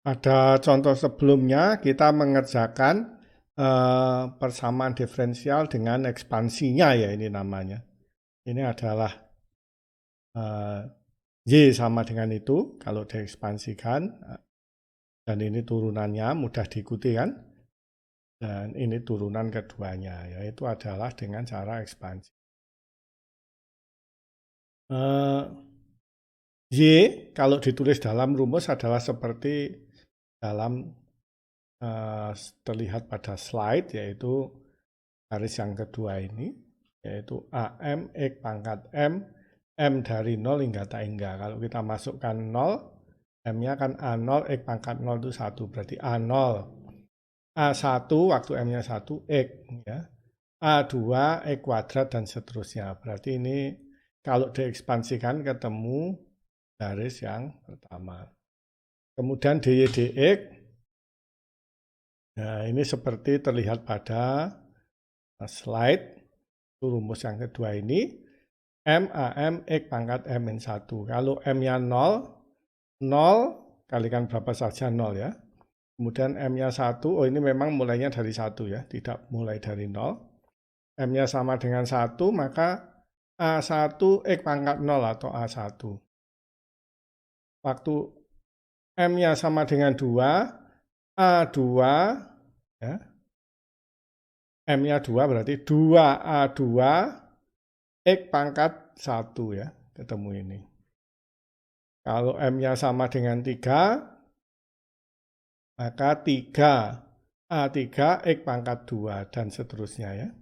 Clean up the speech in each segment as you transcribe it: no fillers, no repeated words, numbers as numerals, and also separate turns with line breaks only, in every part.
Pada contoh sebelumnya kita mengerjakan persamaan diferensial dengan ekspansinya ya ini namanya. Ini adalah Y sama dengan itu kalau diekspansikan dan ini turunannya mudah diikuti kan. Dan ini turunan keduanya yaitu adalah dengan cara ekspansi. Y kalau ditulis dalam rumus adalah seperti dalam terlihat pada slide yaitu garis yang kedua ini yaitu AM X pangkat M, M dari 0 hingga tak hingga. Kalau kita masukkan 0, M-nya kan A0, X pangkat 0 itu 1, berarti A0. A1 waktu M-nya 1, X. Ya. A2, X kuadrat, dan seterusnya. Berarti ini kalau diekspansikan ketemu garis yang pertama. Kemudian dy dx, nah ini seperti terlihat pada slide, itu rumus yang kedua ini. M AM X pangkat M-1. Kalau M-nya 0, 0 kalikan berapa saja 0 ya. Kemudian M-nya 1, oh ini memang mulainya dari 1 ya, tidak mulai dari 0. M-nya sama dengan 1, maka A1 X pangkat 0 atau A1. Waktu M-nya sama dengan 2, A2, ya, M-nya 2 berarti 2A2 X pangkat 1 ya, ketemu ini. Kalau M-nya sama dengan 3, maka 3 A3 X pangkat 2 dan seterusnya ya.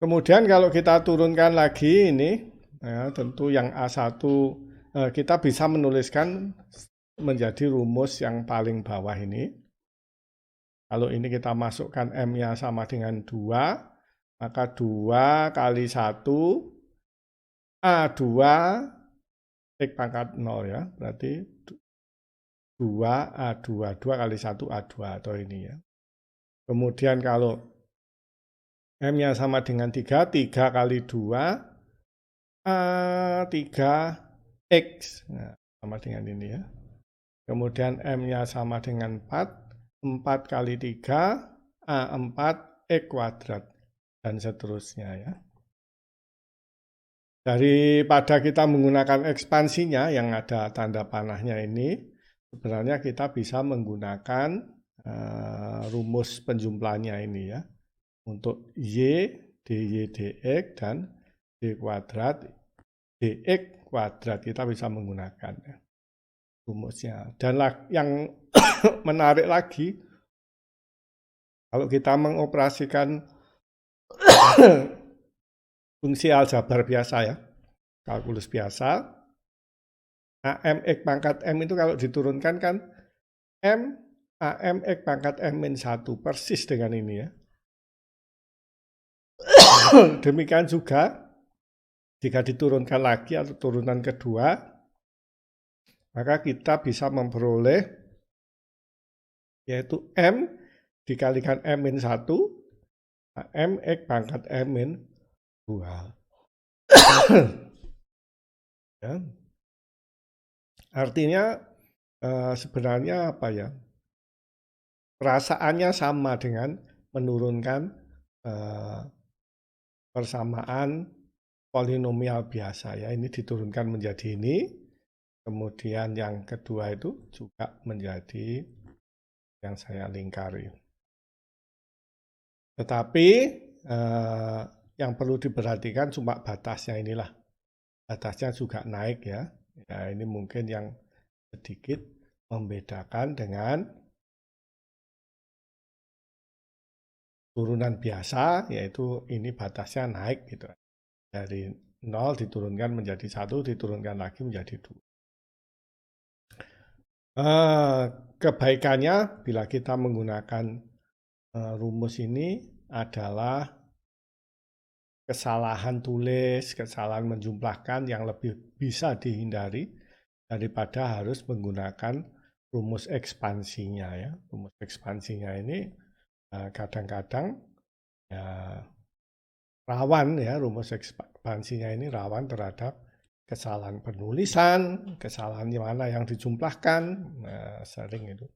Kemudian kalau kita turunkan lagi ini, ya, tentu yang A1 kita bisa menuliskan menjadi rumus yang paling bawah ini. Kalau ini kita masukkan M-nya sama dengan 2, maka 2 kali 1 A2 X pangkat 0 ya, berarti 2 A2, 2 kali 1 A2 atau ini ya. Kemudian kalau M-nya sama dengan 3, 3 kali 2 A3X, nah, sama dengan ini ya. Kemudian M-nya sama dengan 4, 4 kali 3 A4 X kuadrat, dan seterusnya ya. Daripada kita menggunakan ekspansinya yang ada tanda panahnya ini, sebenarnya kita bisa menggunakan rumus penjumlahannya ini ya. Untuk Y, dy dx, dan d kuadrat, dx kuadrat kita bisa menggunakan ya, rumusnya. Dan yang menarik lagi, kalau kita mengoperasikan fungsi aljabar biasa ya, kalkulus biasa, AM X pangkat M itu kalau diturunkan kan M AM X pangkat M-1 persis dengan ini ya. Demikian juga jika diturunkan lagi atau turunan kedua, maka kita bisa memperoleh yaitu M dikalikan M-1 M X pangkat M-2. Ya. Artinya sebenarnya apa ya? Perasaannya sama dengan menurunkan persamaan polinomial biasa ya. Ini diturunkan menjadi ini. Kemudian yang kedua itu juga menjadi yang saya lingkari. Tetapi yang perlu diperhatikan cuma batasnya inilah. Batasnya juga naik ya. Ya ini mungkin yang sedikit membedakan dengan turunan biasa, yaitu ini batasnya naik gitu. Dari 0 diturunkan menjadi 1, diturunkan lagi menjadi 2. Kebaikannya bila kita menggunakan rumus ini adalah kesalahan tulis, kesalahan menjumlahkan yang lebih bisa dihindari daripada harus menggunakan rumus ekspansinya ya. Rumus ekspansinya ini kadang-kadang ya, rawan ya, rumus ekspansinya ini rawan terhadap kesalahan penulisan, kesalahan mana yang dijumlahkan, sering itu.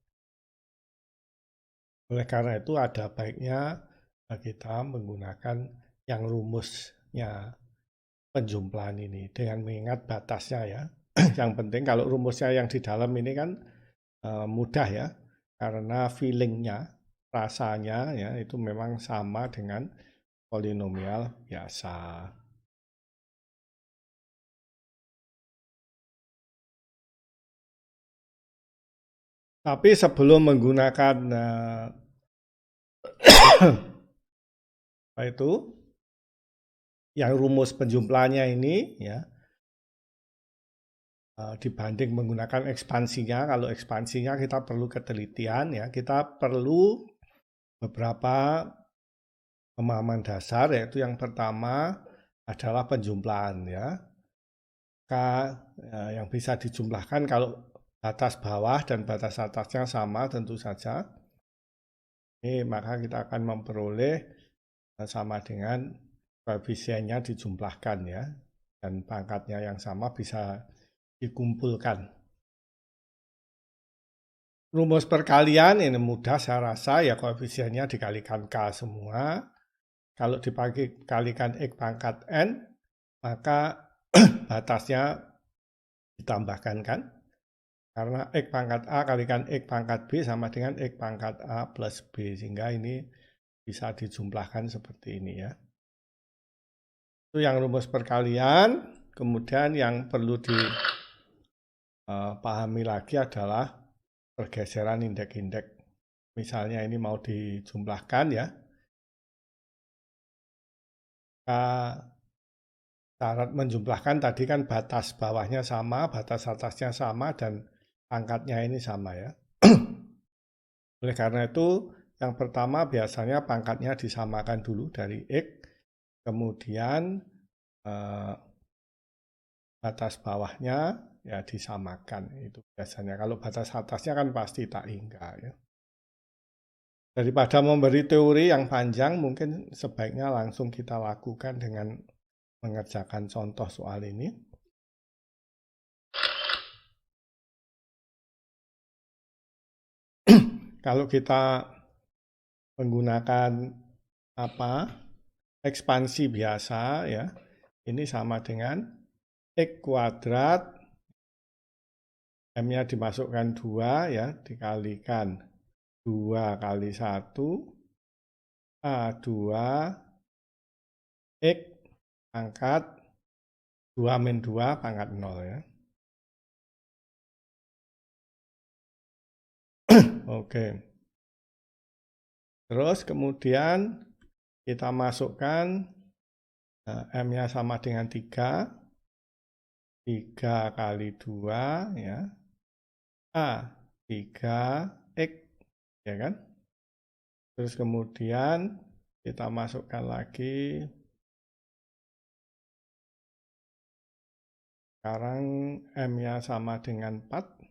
Oleh karena itu ada baiknya kita menggunakan yang rumusnya penjumlahan ini dengan mengingat batasnya ya. Yang penting kalau rumusnya yang di dalam ini kan mudah ya, karena feelingnya, rasanya ya itu memang sama dengan polinomial biasa. Tapi sebelum menggunakan apa itu yang rumus penjumlahannya ini ya, dibanding menggunakan ekspansinya, kalau ekspansinya kita perlu ketelitian ya, kita perlu beberapa pemahaman dasar, yaitu yang pertama adalah penjumlahan ya. Yang bisa dijumlahkan kalau batas bawah dan batas atasnya sama tentu saja. Ini maka kita akan memperoleh sama dengan koefisiennya dijumlahkan ya, dan pangkatnya yang sama bisa dikumpulkan. Rumus perkalian ini mudah saya rasa ya, koefisiennya dikalikan K semua. Kalau dikalikan X pangkat N, maka batasnya ditambahkan kan. Karena X pangkat A kalikan X pangkat B sama dengan X pangkat A plus B. Sehingga ini bisa dijumlahkan seperti ini ya. Itu yang rumus perkalian. Kemudian yang perlu dipahami lagi adalah pergeseran indeks-indeks. Misalnya ini mau dijumlahkan ya. Syarat menjumlahkan tadi kan batas bawahnya sama, batas atasnya sama, dan pangkatnya ini sama ya. Oleh karena itu, yang pertama biasanya pangkatnya disamakan dulu dari X, kemudian batas bawahnya ya disamakan. Itu biasanya. Kalau batas atasnya kan pasti tak hingga ya. Daripada memberi teori yang panjang, mungkin sebaiknya langsung kita lakukan dengan mengerjakan contoh soal ini. Kalau kita menggunakan ekspansi biasa ya, ini sama dengan X kuadrat, M-nya dimasukkan 2 ya, dikalikan 2 kali 1, A2 X pangkat 2 min 2 pangkat 0 ya. Oke. Terus kemudian kita masukkan M-nya sama dengan 3. 3 kali 2 ya. A 3X ya kan. Terus kemudian kita masukkan lagi. Sekarang M-nya sama dengan 4.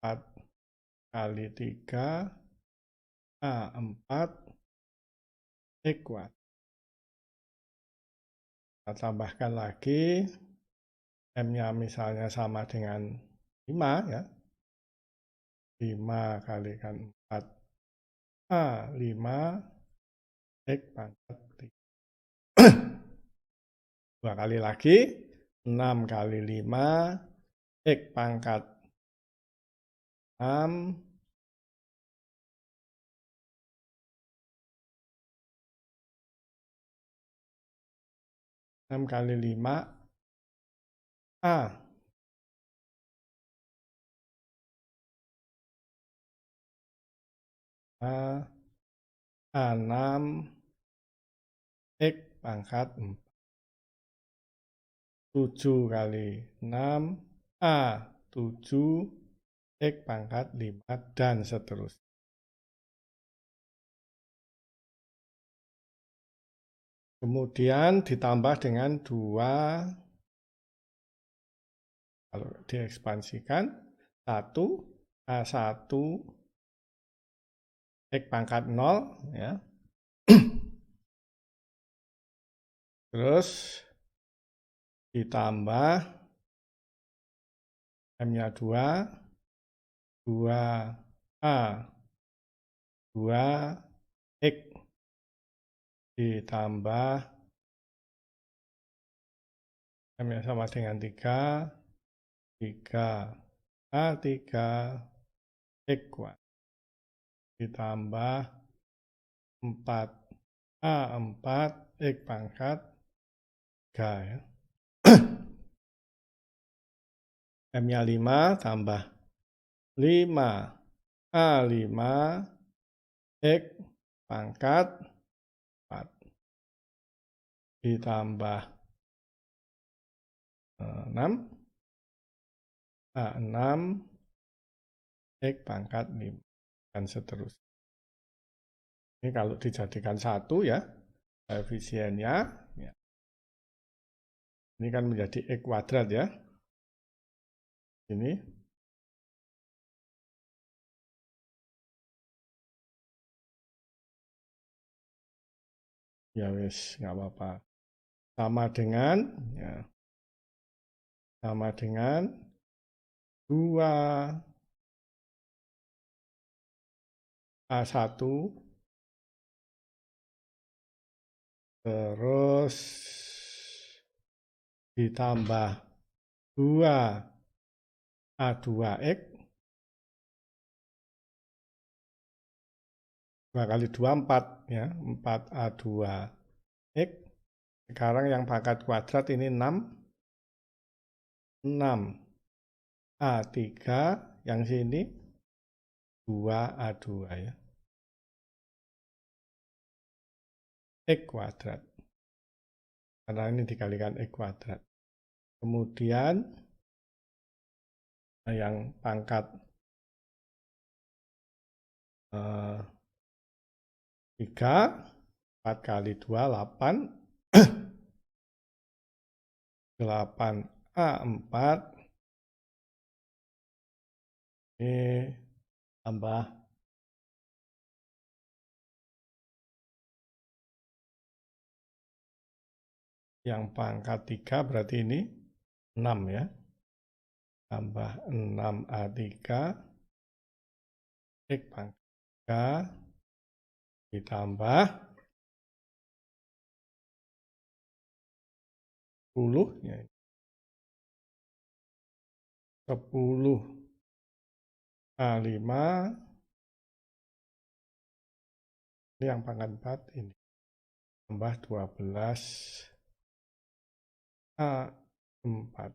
4 kali 3 A4 X kuadrat. Kita tambahkan lagi. M-nya misalnya sama dengan 5 ya. 5 kalikan 4 A5 X pangkat 3. 2 kali lagi. 6 kali 5 X pangkat 6 6 kali 5 A 6 X pangkat 4. 7 kali 6 A7 X pangkat 5 dan seterusnya. Kemudian ditambah dengan 2, kalau diekspansikan 1 A1 X pangkat 0 ya. Terus ditambah M-nya 2, 2A, 2X ditambah M-nya sama dengan 3, 3A, 3X kuadrat ditambah 4A, 4X pangkat 3 ya. M-nya 5 tambah 5A, 5X pangkat 4 ditambah 6 6X pangkat 5 dan seterusnya. Ini kalau dijadikan 1 ya, koefisiennya ya. Ini kan menjadi X kuadrat ya. Ini ya wis nggak apa-apa. Sama dengan ya. Sama dengan 2A1 terus ditambah 2A2X 2 kali 2 4 ya, 4A2X. Sekarang yang pangkat kuadrat ini 6 6A3, yang sini 2A2 ya. X kuadrat. Karena ini dikalikan X kuadrat. Kemudian yang pangkat 3, 4 kali 2, 8. 8A4 ini tambah yang pangkat 3 berarti ini 6 ya. Tambah 6A3 X pangkat 3 ditambah 10 ya. 10A5 ini yang pangkat 4 ini tambah 12A4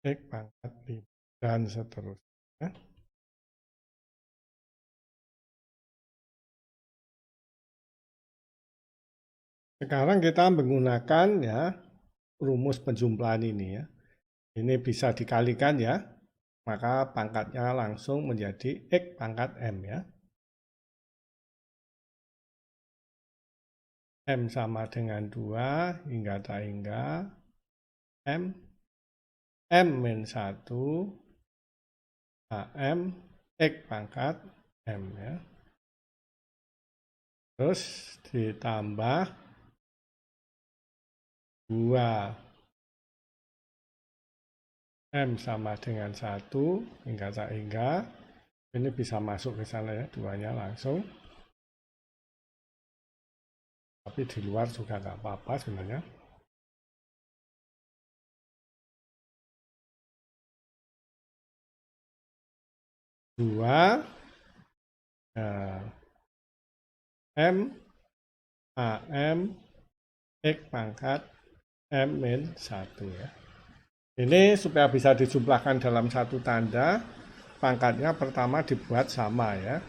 X pangkat 5 dan seterusnya. Sekarang kita menggunakan ya rumus penjumlahan ini ya. Ini bisa dikalikan ya. Maka pangkatnya langsung menjadi X pangkat M ya. M sama dengan 2 hingga tak hingga M. M-1 AM X pangkat M ya. Terus ditambah 2 M sama dengan 1 hingga tak hingga. Ini bisa masuk ke sana ya, duanya langsung. Tapi di luar juga nggak apa-apa sebenarnya. Dua M AM X pangkat M-1 ya. Ini supaya bisa dijumlahkan dalam satu tanda, pangkatnya pertama dibuat sama ya.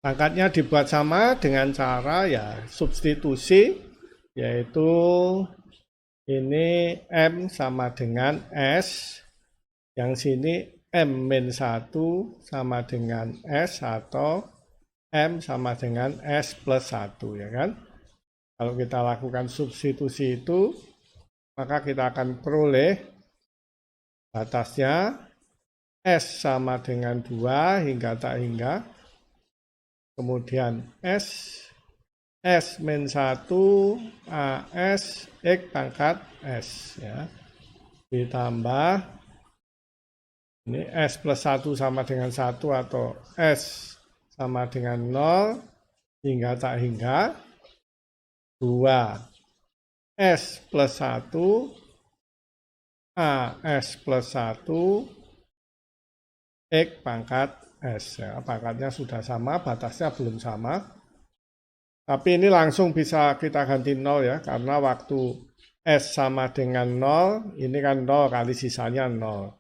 Pangkatnya dibuat sama dengan cara ya substitusi, yaitu ini M sama dengan S, yang sini M-1 sama dengan S atau M sama dengan S plus 1 ya kan. Kalau kita lakukan substitusi itu, maka kita akan peroleh batasnya S sama dengan 2 hingga tak hingga. Kemudian S S min 1 AS X pangkat S ya. Ditambah ini S plus 1 sama dengan 1 atau S sama dengan 0 hingga tak hingga 2 S plus 1 AS plus 1 X pangkat S ya. Pangkatnya sudah sama, batasnya belum sama. Tapi ini langsung bisa kita ganti 0 ya, karena waktu S sama dengan 0, ini kan 0 kali sisanya 0.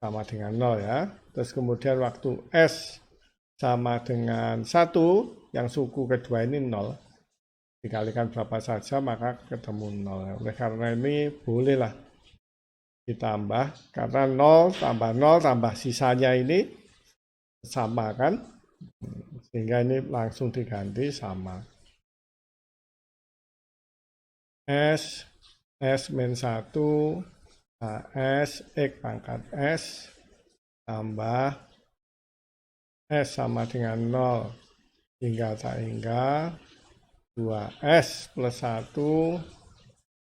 Sama dengan 0 ya. Terus kemudian waktu S sama dengan 1, yang suku kedua ini 0. Dikalikan berapa saja maka ketemu 0. Oleh karena ini bolehlah ditambah, karena 0 tambah sisanya ini sama kan, sehingga ini langsung diganti sama. S min 1 AS X pangkat S tambah S sama dengan 0 hingga tak hingga 2S plus 1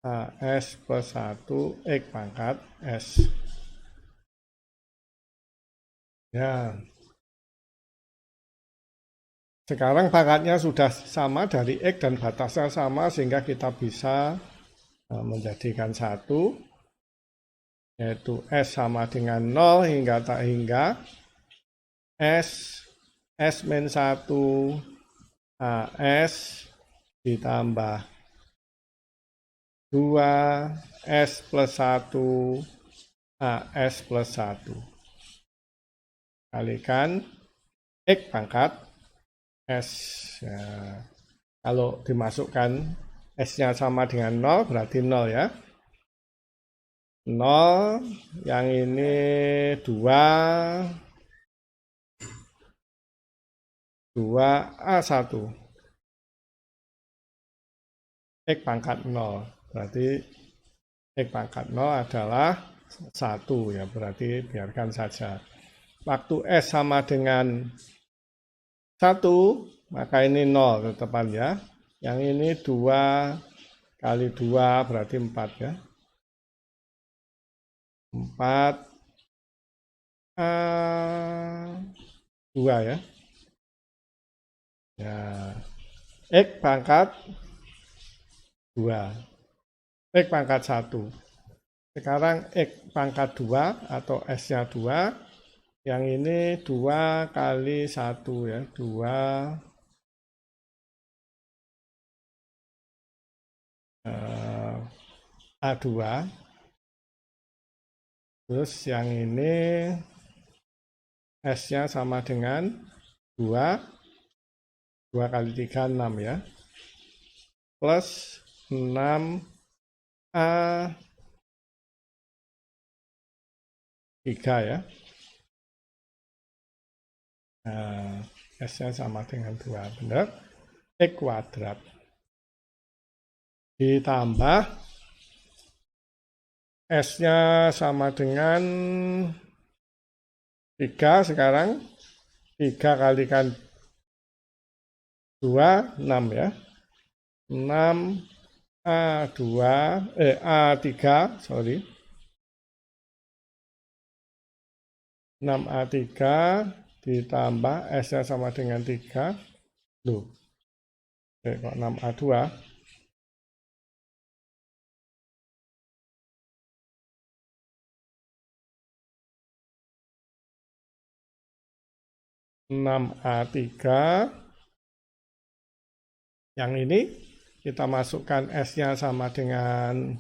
AS plus 1 X pangkat S. Ya. Sekarang pangkatnya sudah sama dari X dan batasnya sama sehingga kita bisa menjadikan 1, yaitu S sama dengan 0 hingga tak hingga S min 1 AS ditambah 2 S plus 1 AS plus 1 kalikan X pangkat S ya. Kalau dimasukkan S-nya sama dengan 0 berarti 0 ya. 0 yang ini 2 A1 X pangkat 0 berarti X pangkat 0 adalah 1 ya, berarti biarkan saja. Waktu S sama dengan 1 maka ini 0 tetepan ya. Yang ini 2 kali 2 berarti 4 ya. 4 A2 ya. Ya. X pangkat 2. X pangkat 1. Sekarang X pangkat 2 atau S-nya 2. Yang ini 2 kali 1 ya. 2 A2. Terus yang ini S-nya sama dengan 2. 2 kali 3, 6 ya. Plus 6 A3 ya. Nah, S-nya sama dengan 2, benar? X kuadrat. Ditambah S-nya sama dengan 3 sekarang. 3 kalikan 2, 6 ya. 6 A3, sorry. 6A3 ditambah S-nya sama dengan 3. Loh. Kok 6A2? 6A3. Yang ini kita masukkan S-nya sama dengan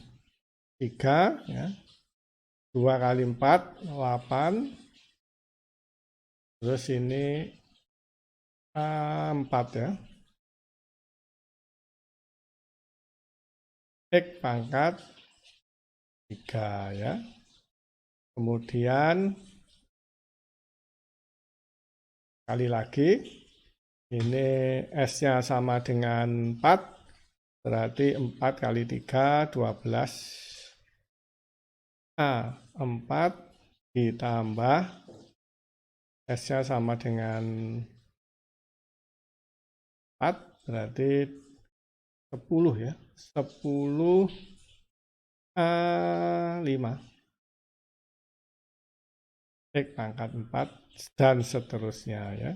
3 ya. 2 kali 4, 8. Terus ini 4 ya. X pangkat 3 ya. Kemudian kali lagi ini S-nya sama dengan 4. Berarti 4 kali 3, 12. A4 ditambah S-nya sama dengan 4 berarti 10 ya. 10 A5 X pangkat 4 dan seterusnya ya.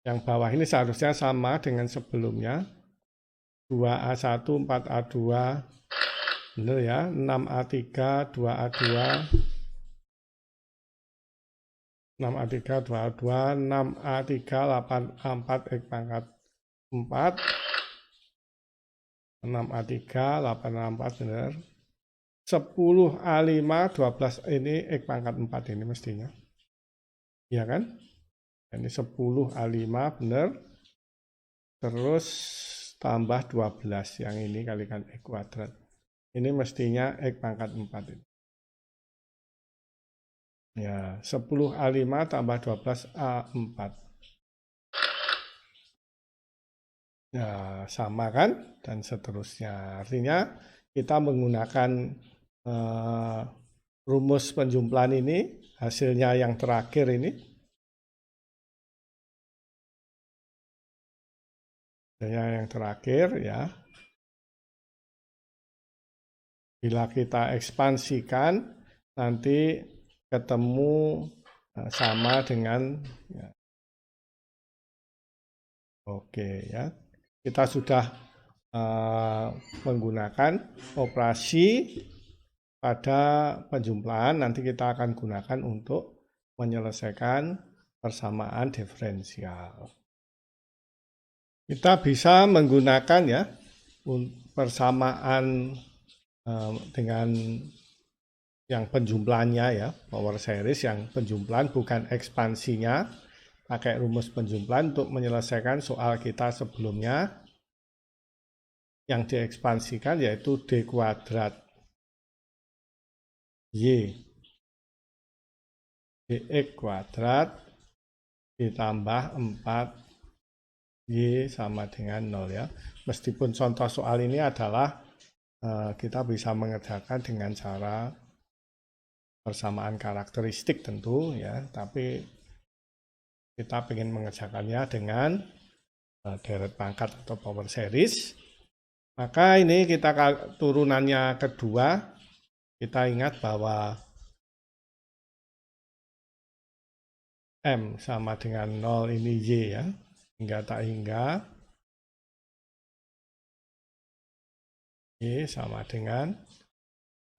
Yang bawah ini seharusnya sama dengan sebelumnya. 2A1, 4A2, benar ya, 6A3, 2A2, 6A3, 2A2, 6A3, 8A4, X pangkat 4, 6A3, 8A4, benar. 10A5, 12 ini X pangkat 4 ini mestinya. Iya kan? Ini 10A5, benar. Terus tambah 12, yang ini kalikan X kuadrat. Ini mestinya X pangkat 4 ini. Ya, 10A5 tambah 12A4. Ya, sama kan? Dan seterusnya. Artinya kita menggunakan rumus penjumlahan ini, hasilnya yang terakhir ini. Hasilnya yang terakhir ya. Bila kita ekspansikan, nanti ketemu sama dengan ya. Oke ya, kita sudah menggunakan operasi pada penjumlahan, nanti kita akan gunakan untuk menyelesaikan persamaan diferensial. Kita bisa menggunakan ya persamaan dengan yang penjumlahannya ya, power series yang penjumlahan bukan ekspansinya, pakai rumus penjumlahan untuk menyelesaikan soal kita sebelumnya yang diekspansikan yaitu D kuadrat Y dx kuadrat ditambah 4 Y sama dengan 0 ya. Meskipun contoh soal ini adalah kita bisa mengerjakan dengan cara persamaan karakteristik tentu ya, tapi kita ingin mengerjakannya dengan deret pangkat atau power series. Maka ini kita turunannya kedua, kita ingat bahwa M sama dengan 0 ini Y ya, hingga tak hingga Y sama dengan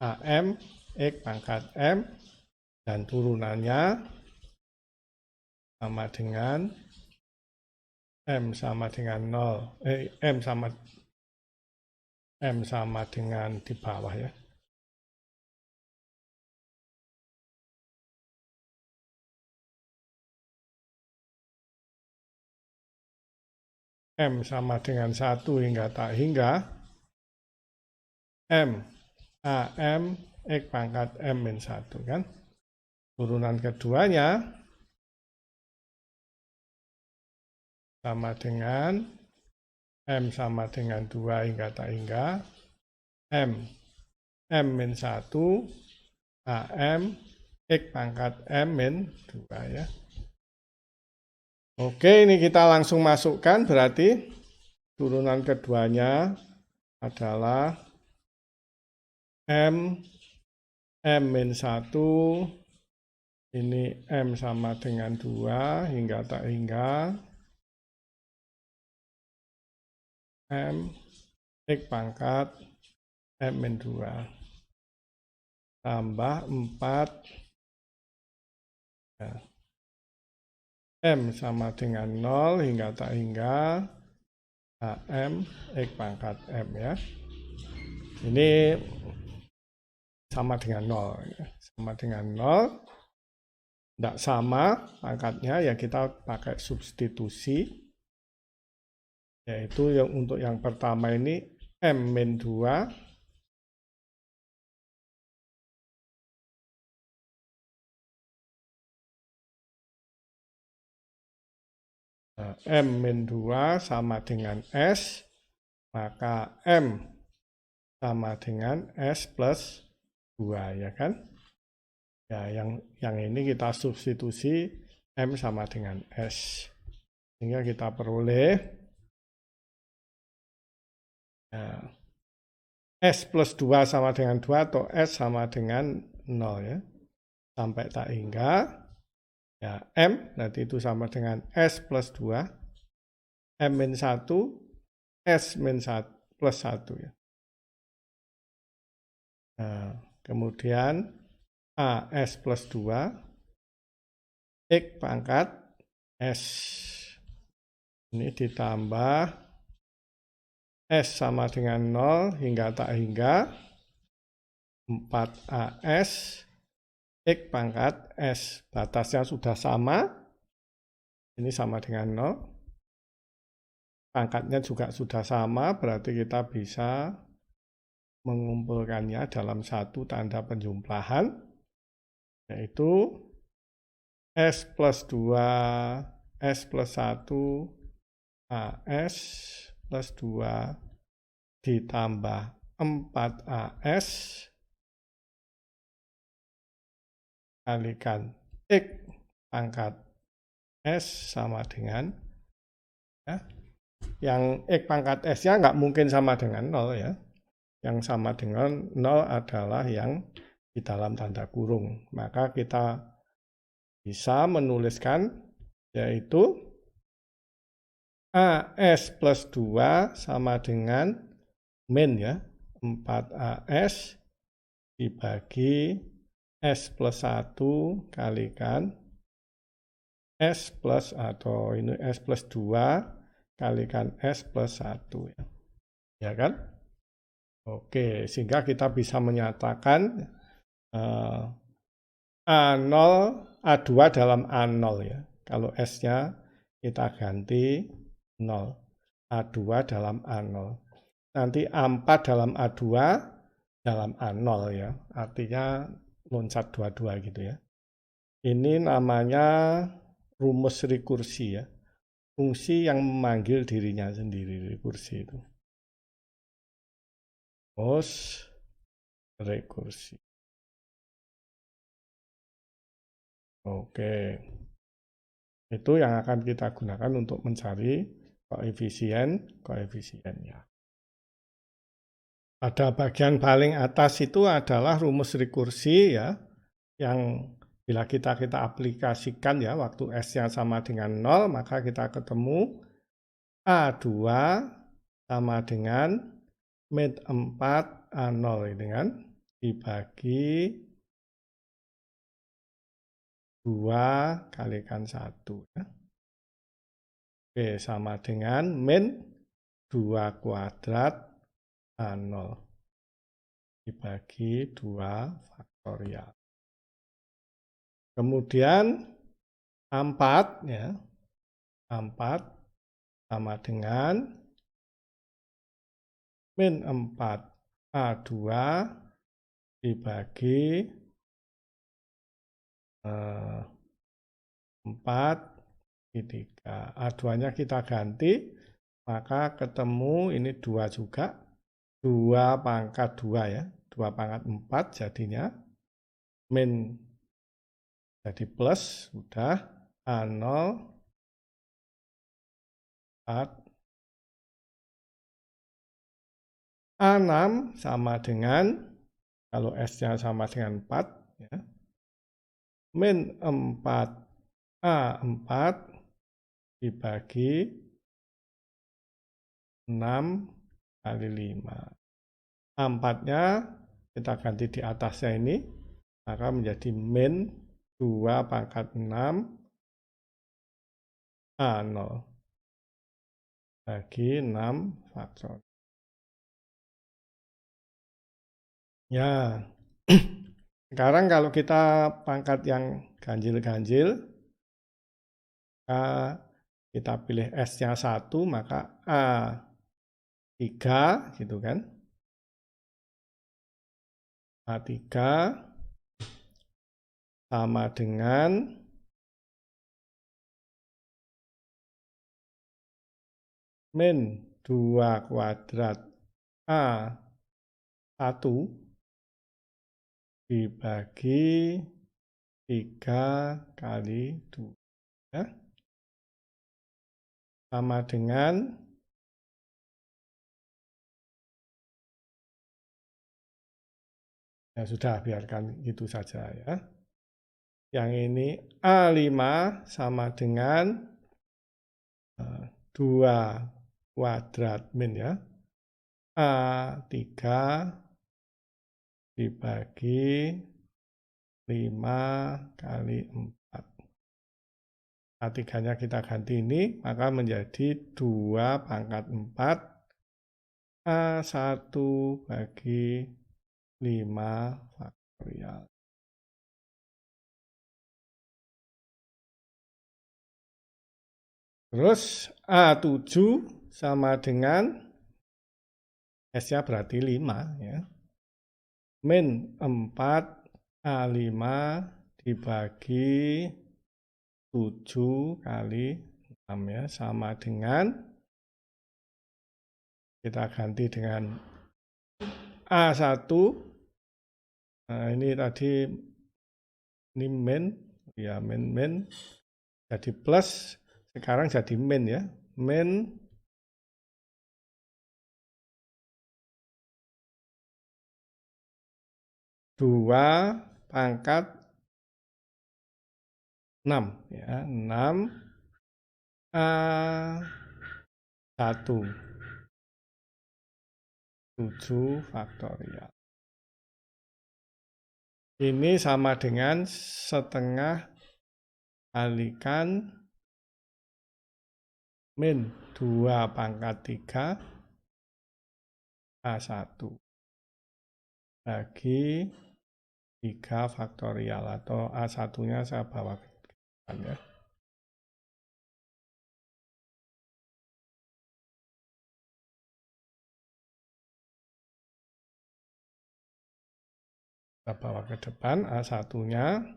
AM X pangkat M dan turunannya sama dengan M sama dengan 0, M sama dengan di bawah ya. M sama dengan 1 hingga tak hingga M AM X pangkat M min 1 kan. Turunan keduanya sama dengan M sama dengan 2 hingga tak hingga M min 1 AM X pangkat M min 2 ya. Oke, ini kita langsung masukkan, berarti turunan keduanya adalah M min 1, ini M sama dengan 2 hingga tak hingga M X pangkat M min 2 tambah 4 ya. M sama dengan 0 hingga tak hingga AM X pangkat M ya. Ini sama dengan 0 ya. Sama dengan 0. Tidak sama pangkatnya ya, kita pakai substitusi. Yaitu yang untuk yang pertama ini M min 2 M min 2 sama dengan S, maka M sama dengan S plus 2 ya kan. Ya, yang ini kita substitusi M sama dengan S. Sehingga kita peroleh Nah, S plus 2 sama dengan 2 atau S sama dengan 0 ya. Sampai tak hingga ya M nanti itu sama dengan S plus 2, M min 1, S min 1 plus 1 ya. Nah, kemudian A S plus 2, X pangkat S. Ini ditambah S sama dengan 0 hingga tak hingga 4AS X pangkat S. Batasnya sudah sama. Ini sama dengan 0. Pangkatnya juga sudah sama, berarti kita bisa mengumpulkannya dalam satu tanda penjumlahan, yaitu S plus 2, S plus 1, AS plus 2 ditambah 4AS kalikan X pangkat S sama dengan ya, yang X pangkat S-nya nggak mungkin sama dengan 0 ya. Yang sama dengan 0 adalah yang di dalam tanda kurung. Maka kita bisa menuliskan yaitu AS plus 2 sama dengan min ya, 4AS dibagi S plus 1 kalikan S plus atau ini S plus 2 kalikan S plus 1 ya. Ya kan? Oke, sehingga kita bisa menyatakan A0, A2 dalam A0 ya. Kalau S-nya kita ganti 0. A2 dalam A0. Nanti A4 dalam A2 dalam A0 ya. Artinya loncat dua-dua gitu ya. Ini namanya rumus rekursi ya. Fungsi yang memanggil dirinya sendiri, rekursi itu. Rumus rekursi. Oke. Itu yang akan kita gunakan untuk mencari koefisiennya. Pada bagian paling atas itu adalah rumus rekursi ya, yang bila kita aplikasikan ya, waktu S-nya sama dengan 0, maka kita ketemu A2 sama dengan min 4 A0 ini kan, dibagi 2 kalikan 1 ya. Oke, sama dengan min 2 kuadrat A0 dibagi 2 faktorial. Kemudian A4 ya. A4 sama dengan min 4 A2 dibagi 4 3. A2-nya kita ganti, maka ketemu ini 2 juga. 2 pangkat 2 ya. 2 pangkat 4 jadinya. Min jadi plus, sudah. A0, 4. A6 sama dengan, kalau S-nya sama dengan 4, ya. Min 4 A4 dibagi 6 kali 5. A4-nya kita ganti di atasnya ini, maka menjadi min 2 pangkat 6 A0 bagi 6 faktor. Ya, sekarang kalau kita pangkat yang ganjil-ganjil, kita pilih S-nya 1, maka A3 gitu kan. A3 sama dengan min 2 kuadrat A1 dibagi 3 kali 2. Ya. Sama dengan Ya sudah, biarkan itu saja ya. Yang ini A5 sama dengan 2 kuadrat min ya. A3 dibagi 5 kali 4. A3-nya kita ganti ini, maka menjadi 2 pangkat 4 A1 bagi 5 faktorial. Terus A7 sama dengan S-nya berarti 5 ya. Min 4 A5 dibagi 7 kali 6 ya, sama dengan, kita ganti dengan A1. Nah, ini tadi ini min ya, min jadi plus, sekarang jadi min ya. Min 2 pangkat 6 ya, 6 A1 7 faktorial. Ini sama dengan setengah kalikan min 2 pangkat 3 A1 bagi 3 faktorial, atau A1-nya saya bawa ke depan ya. Kita bawa ke depan A1-nya.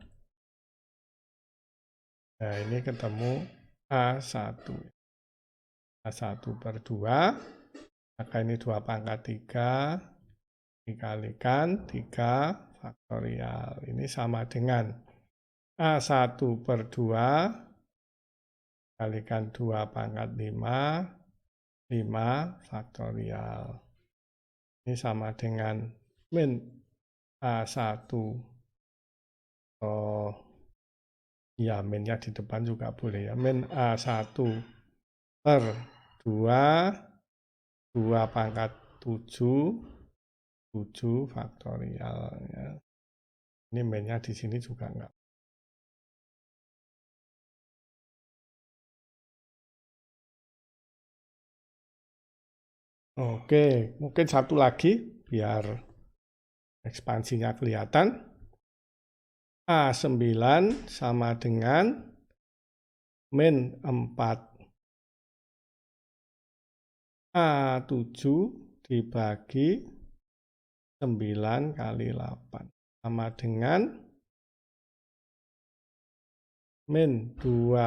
Nah, ini ketemu A1. A1 per 2, maka ini 2 pangkat 3 dikalikan 3 faktorial. Ini sama dengan A1 per 2 kalikan 2 pangkat 5, 5 faktorial. Ini sama dengan min A1. Oh, ya, minnya di depan juga boleh ya. Min A1 per 2, 2 pangkat 7, 7 faktorial ya. Ini minnya di sini juga enggak. Oke, mungkin satu lagi biar ekspansinya kelihatan. A9 sama dengan min 4 A7 dibagi 9 kali 8 sama dengan min 2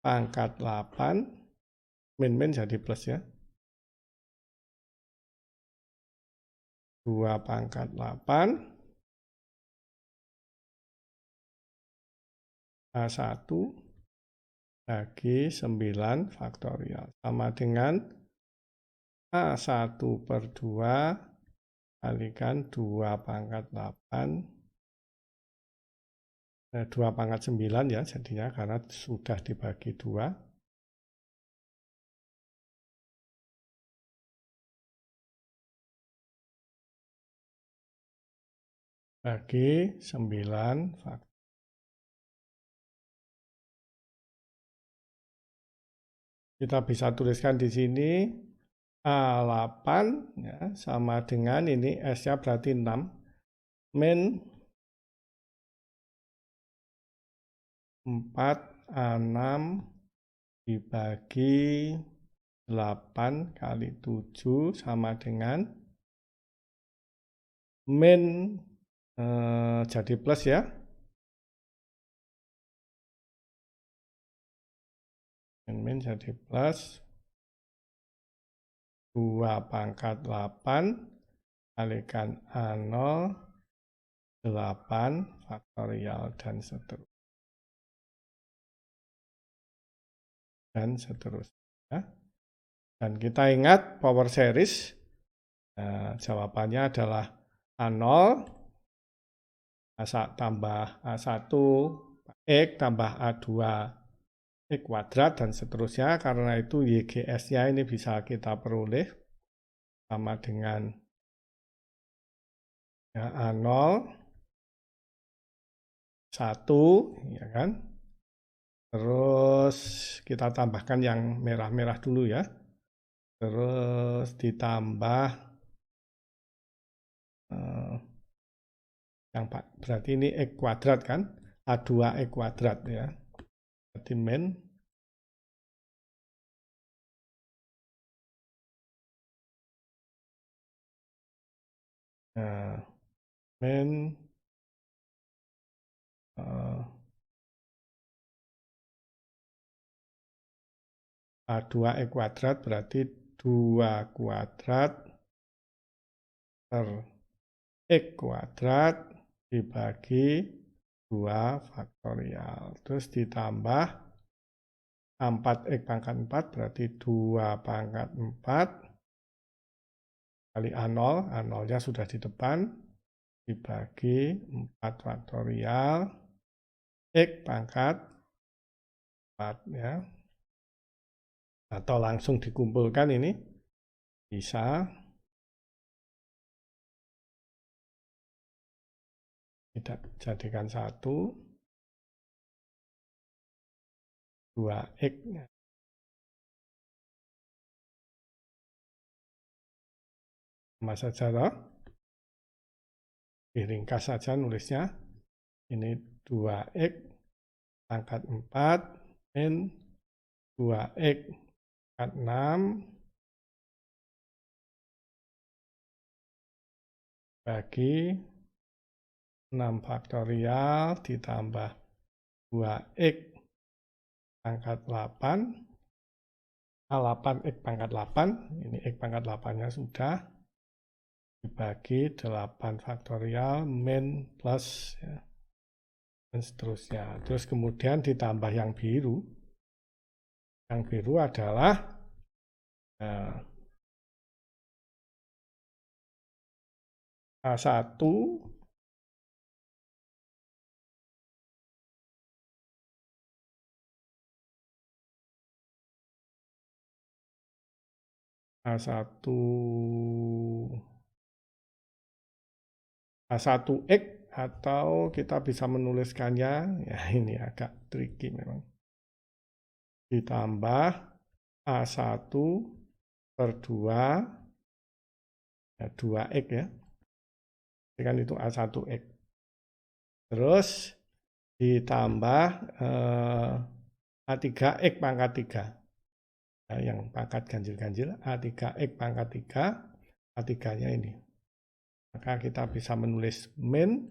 pangkat 8, min jadi plus ya, 2 pangkat 8 A1 bagi 9 faktorial sama dengan A1 per 2 kalikan 2 pangkat 8, 2 pangkat 9 ya jadinya, karena sudah dibagi 2. Bagi 9 faktorial. Kita bisa tuliskan di sini A8 ya, sama dengan ini S-nya berarti 6, min 4 A6 dibagi 8 kali 7 sama dengan min jadi plus ya. Min jadi plus 2 pangkat 8 kalikan A0 8 faktorial dan seterusnya. Dan kita ingat power series, jawabannya adalah A0 tambah A1 X tambah A2 X kuadrat dan seterusnya. Karena itu YGS-nya ini bisa kita peroleh sama dengan ya, A0 1 ya kan. Terus kita tambahkan yang merah-merah dulu ya. Terus ditambah yang berarti ini X kuadrat kan. A2 X kuadrat ya. Berarti min min A2 X kuadrat berarti 2 kuadrat per X kuadrat dibagi 2 faktorial. Terus ditambah 4X pangkat 4 berarti 2 pangkat 4 kali A0. A0-nya sudah di depan. Dibagi 4 faktorial X pangkat 4 ya. Atau langsung dikumpulkan ini. Bisa. Kita jadikan 1. 2X. Sama saja toh. Diringkas saja nulisnya. Ini 2X pangkat 4 min 2X pangkat 6 bagi 6 faktorial ditambah 2X pangkat 8 8X pangkat 8 ini X pangkat 8-nya sudah dibagi 8 faktorial min plus ya, dan seterusnya. Terus kemudian ditambah yang biru. Yang biru adalah A1 A1X atau kita bisa menuliskannya, ya ini agak tricky memang. Ditambah A1 per 2, ya 2X ya. Kan itu A1X. Terus ditambah A3X pangkat 3. Nah, yang pangkat ganjil-ganjil, A3X pangkat 3, A3-nya ini. Maka kita bisa menulis min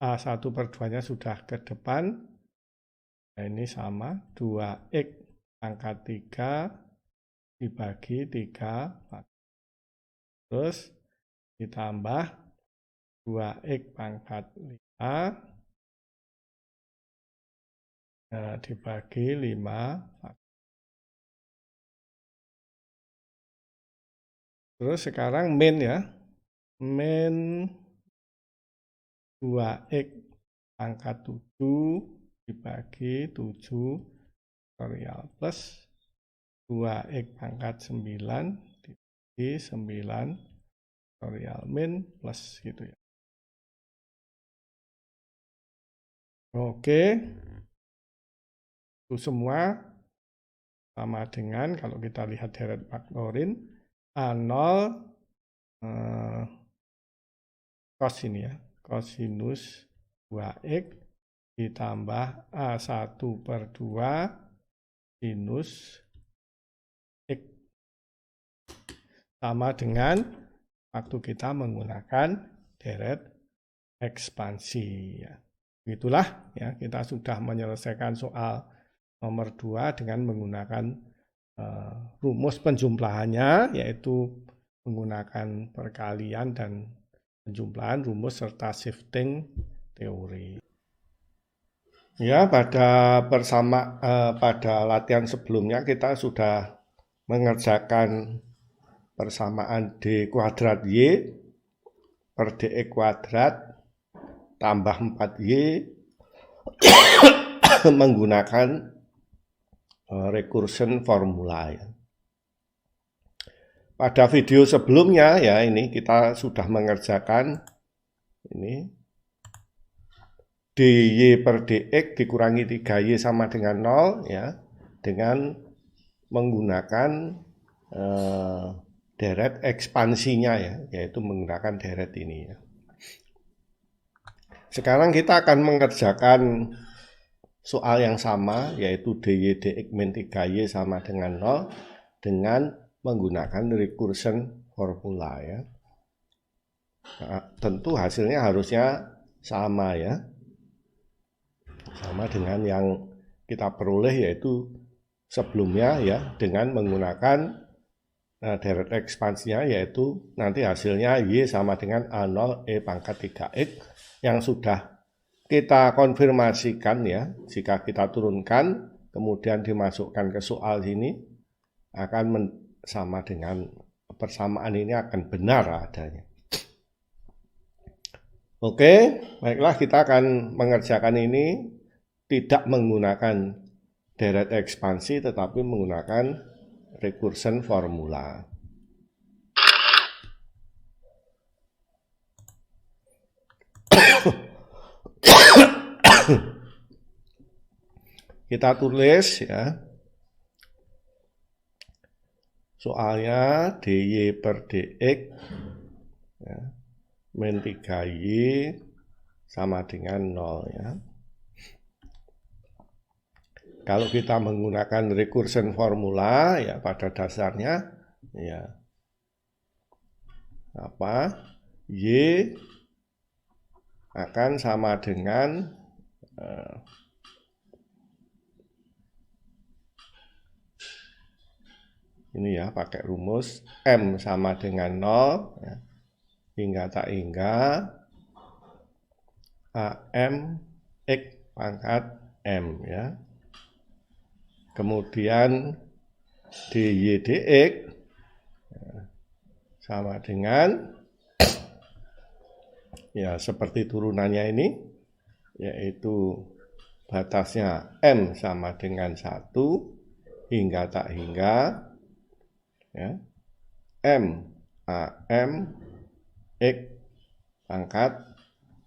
A1 per 2-nya sudah ke depan. Nah, ini sama 2X pangkat 3 dibagi 3. Terus ditambah 2X pangkat 5 dibagi 5. Terus sekarang min ya. Min 2X pangkat 7 dibagi 7 faktorial plus 2X pangkat 9 dibagi 9 faktorial min plus gitu ya. Oke. Itu semua sama dengan kalau kita lihat deret faktorin A0 cos ini ya, cosinus 2X ditambah A1 per 2 sinus X. Sama dengan waktu kita menggunakan deret ekspansi. Ya. Itulah ya, kita sudah menyelesaikan soal nomor 2 dengan menggunakan rumus penjumlahannya, yaitu menggunakan perkalian dan penjumlahan rumus serta shifting teori. Ya, pada latihan sebelumnya kita sudah mengerjakan persamaan D kuadrat Y per dx kuadrat tambah 4y menggunakan recursion formula ya. Pada video sebelumnya ya ini kita sudah mengerjakan ini dy per dx dikurangi 3y sama dengan 0 ya, dengan menggunakan deret ekspansinya ya, yaitu menggunakan deret ini ya. Sekarang kita akan mengerjakan soal yang sama, yaitu dy dx min 3y sama dengan 0 dengan menggunakan recursion formula ya. Nah, tentu hasilnya harusnya sama ya, sama dengan yang kita peroleh yaitu sebelumnya ya, dengan menggunakan deret ekspansinya, yaitu nanti hasilnya y sama dengan A0 E pangkat 3x yang sudah kita konfirmasikan ya. Jika kita turunkan kemudian dimasukkan ke soal sini akan sama dengan persamaan ini akan benar adanya. Oke, baiklah kita akan mengerjakan ini tidak menggunakan deret ekspansi tetapi menggunakan recursion formula. Kita tulis ya. Soalnya dy per dx ya, min 3y sama dengan 0 ya. Kalau kita menggunakan recursion formula ya, pada dasarnya ya apa? Y akan sama dengan ini ya, pakai rumus M sama dengan 0 ya, hingga tak hingga AM X pangkat M ya. Kemudian dy dx ya, sama dengan ya seperti turunannya ini, yaitu batasnya M sama dengan 1 hingga tak hingga ya, M AM X pangkat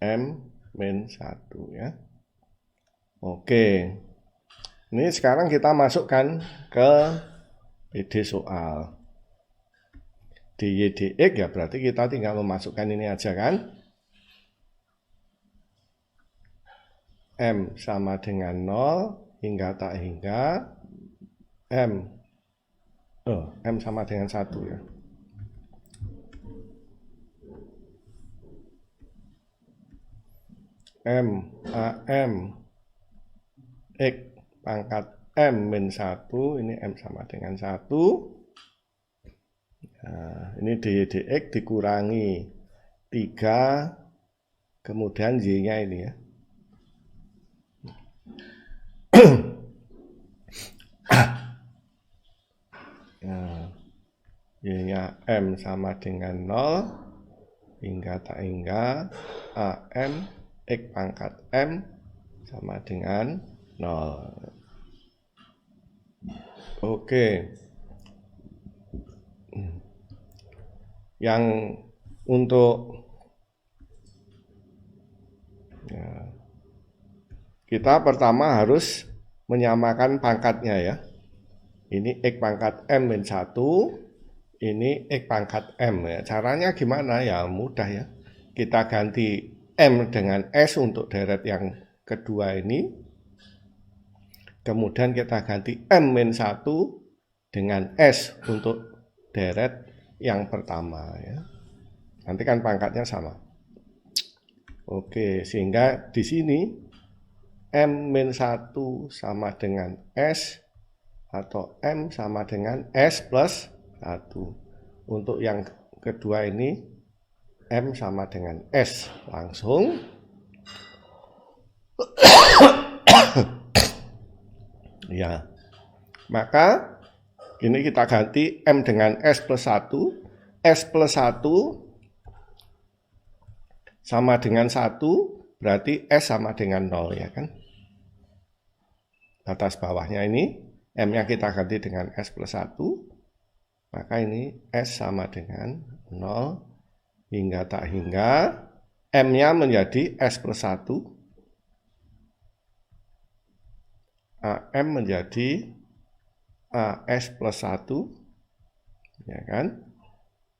M min 1 ya. Oke, ini sekarang kita masukkan ke PD soal. Dy dx ya berarti kita tinggal memasukkan ini aja kan. M sama dengan 0 hingga tak hingga M sama dengan 1 ya. M AM X pangkat M min 1, ini M sama dengan 1. Nah, ini dy dx dikurangi 3, kemudian y-nya ini ya. Nah, y-nya M sama dengan 0 hingga tak hingga AM X pangkat M sama dengan 0. Oke. Yang untuk ya, kita pertama harus menyamakan pangkatnya ya. Ini X pangkat M min 1, ini X pangkat M ya. Caranya gimana ya? Mudah ya. Kita ganti M dengan S untuk deret yang kedua ini. Kemudian kita ganti M min 1 dengan S untuk deret yang pertama ya. Nanti kan pangkatnya sama. Oke, sehingga di sini M min 1 sama dengan S atau M sama dengan S plus 1. Untuk yang kedua ini M sama dengan S langsung. Ya, maka ini kita ganti M dengan S plus 1. S plus 1 sama dengan 1, berarti S sama dengan 0 ya kan. Batas bawahnya ini, M-nya kita ganti dengan S plus 1, maka ini S sama dengan 0 hingga tak hingga M-nya menjadi S plus 1, AM menjadi AS plus 1, ya kan.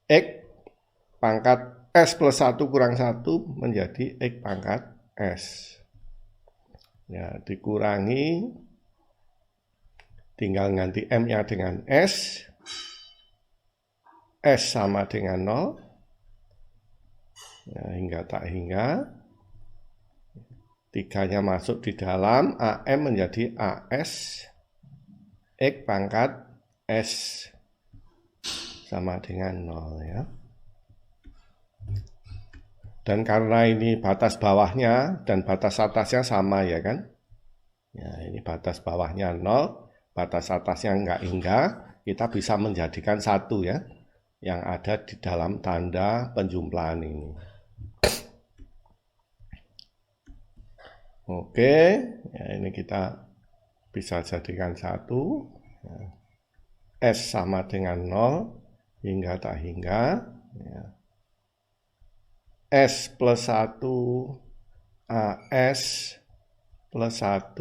X pangkat S plus 1 kurang 1 menjadi X pangkat S. Ya, dikurangi, tinggal ganti M-nya dengan S sama dengan 0, ya, hingga tak hingga, 3-nya masuk di dalam, AM menjadi AS, X pangkat S sama dengan 0 ya. Dan karena ini batas bawahnya dan batas atasnya sama ya kan. Ya, ini batas bawahnya 0, batas atasnya enggak hingga, kita bisa menjadikan 1 ya, yang ada di dalam tanda penjumlahan ini. Oke, ya ini kita bisa jadikan 1, ya. S sama dengan 0 hingga tak hingga, ya. S plus 1 AS plus 1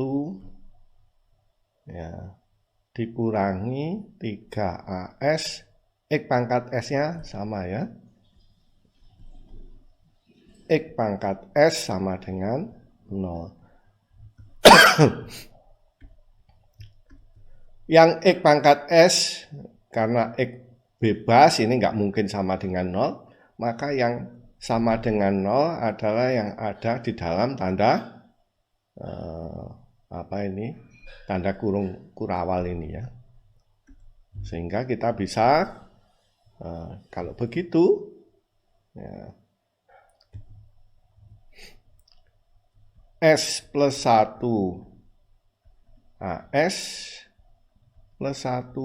ya, dikurangi 3AS, X pangkat S-nya sama ya. X pangkat S sama dengan 0. Yang X pangkat S, karena X bebas ini nggak mungkin sama dengan 0, maka yang sama dengan 0 adalah yang ada di dalam tanda tanda kurung kurawal ini ya. Sehingga kita bisa kalau begitu ya, S plus 1 AS plus 1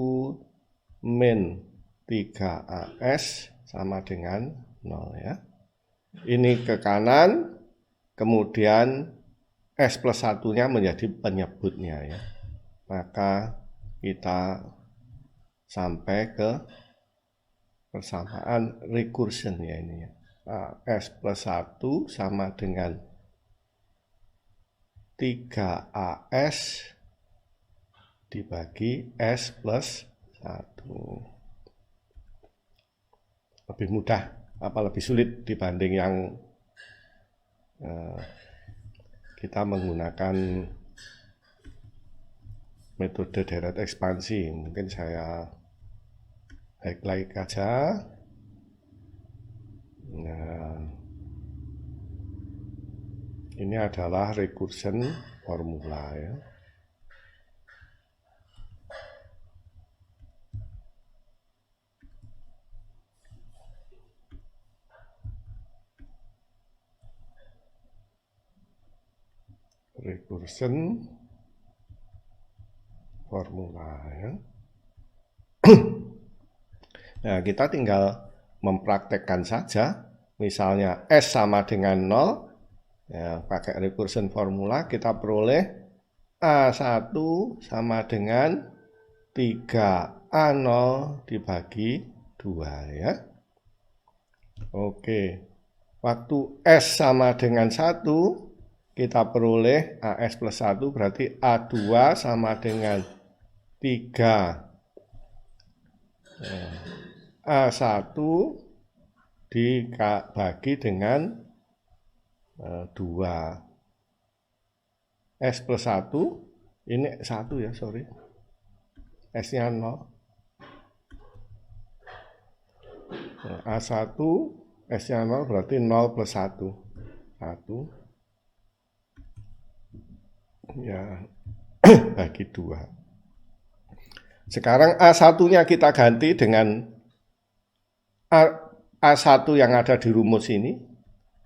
min 3AS sama dengan 0 ya. Ini ke kanan, kemudian S plus 1-nya menjadi penyebutnya ya. Maka kita sampai ke persamaan recursion ya ini ya. S plus 1 sama dengan 3AS dibagi S plus 1. Lebih mudah, lebih sulit dibanding yang kita menggunakan metode deret ekspansi. Mungkin saya highlight aja. Nah, ini adalah recursion formula ya. Recursion formula ya. Nah, kita tinggal mempraktekkan saja. Misalnya S sama dengan 0, ya, pakai recursion formula kita peroleh A1 sama dengan 3A0 dibagi 2 ya. Oke, waktu S sama dengan 1, kita peroleh AS plus 1 berarti A2 sama dengan 3 A1 dibagi dengan 2. S plus 1, ini 1 ya, sorry. S-nya 0. A1, S-nya 0 berarti 0 plus 1. 1. Ya, bagi 2. Sekarang A1-nya kita ganti dengan A1 yang ada di rumus ini,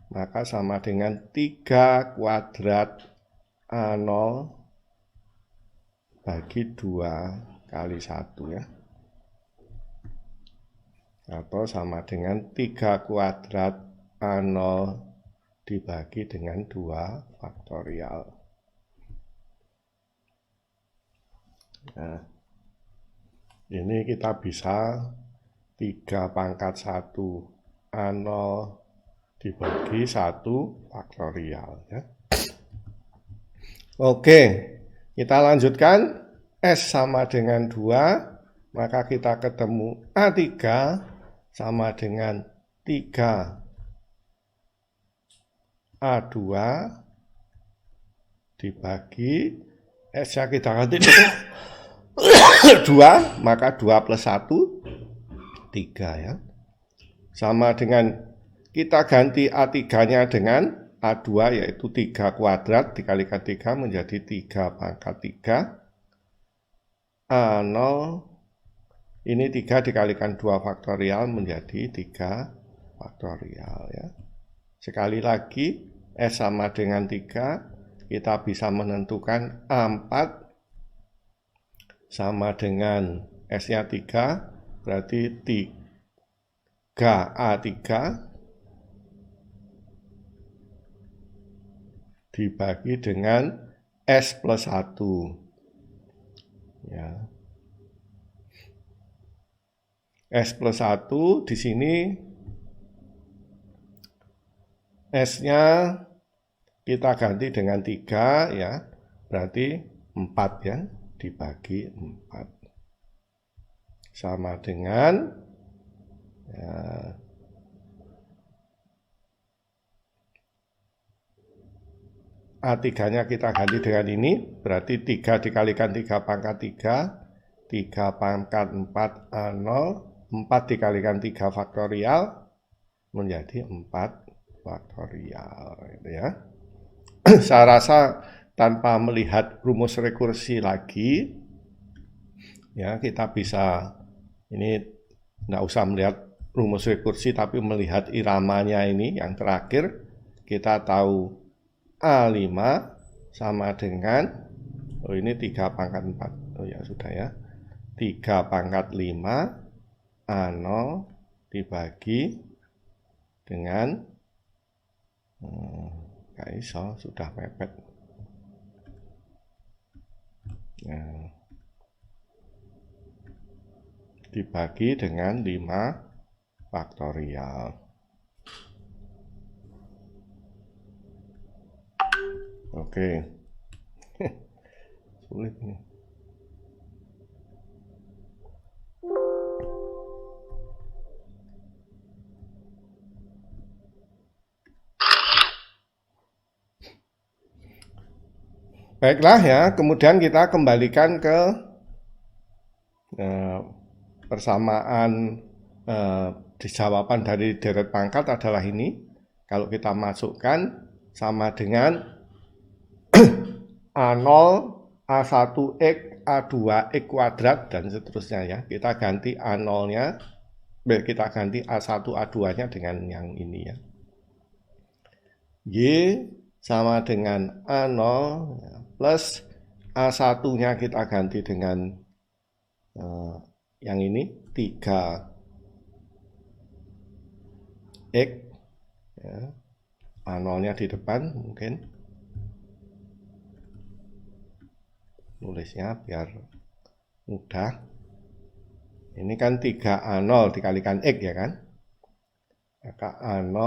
maka sama dengan 3 kuadrat A0 bagi 2 kali 1 ya. Atau sama dengan 3 kuadrat A0 dibagi dengan 2 faktorial. Nah, ini kita bisa 3 pangkat 1 A0 dibagi 1 faktorial ya. Oke, kita lanjutkan. S sama dengan 2, maka kita ketemu A3 sama dengan 3 A2 dibagi S-nya kita ganti 2, maka 2 plus 1, 3 ya. Sama dengan kita ganti A3-nya dengan A2 yaitu 3 kuadrat dikalikan 3 menjadi 3 pangkat 3. A0 ini 3 dikalikan 2 faktorial menjadi 3 faktorial ya. Sekali lagi S sama dengan 3, kita bisa menentukan A4 sama dengan S-nya 3, berarti 3A3 dibagi dengan S plus 1 ya. S plus 1 di sini S-nya kita ganti dengan 3 ya, berarti 4 ya, dibagi 4 sama dengan ya, A3-nya kita ganti dengan ini, berarti 3 dikalikan 3 pangkat 3, 3 pangkat 4 A0, 4 dikalikan 3 faktorial, menjadi 4 faktorial. Gitu ya. Saya rasa tanpa melihat rumus rekursi lagi, ya kita bisa, ini nggak usah melihat rumus rekursi, tapi melihat iramanya ini yang terakhir, kita tahu A5 sama dengan, oh ini 3 pangkat 4, oh ya sudah ya, 3 pangkat 5 A0 dibagi dengan, gak iso, sudah mepet. Nah, dibagi dengan 5 faktorial. Oke. Sulit nih. Baiklah ya, kemudian kita kembalikan ke persamaan di jawaban dari deret pangkat adalah ini. Kalau kita masukkan sama dengan A0, A1X, A2X kuadrat, dan seterusnya ya. Kita ganti A0-nya, kita ganti A1, A2-nya dengan yang ini ya. Y sama dengan A0 plus A1-nya kita ganti dengan yang ini, 3X. Ya. A0-nya di depan mungkin. Nulisnya biar mudah. Ini kan 3A0 dikalikan X ya kan. Maka A0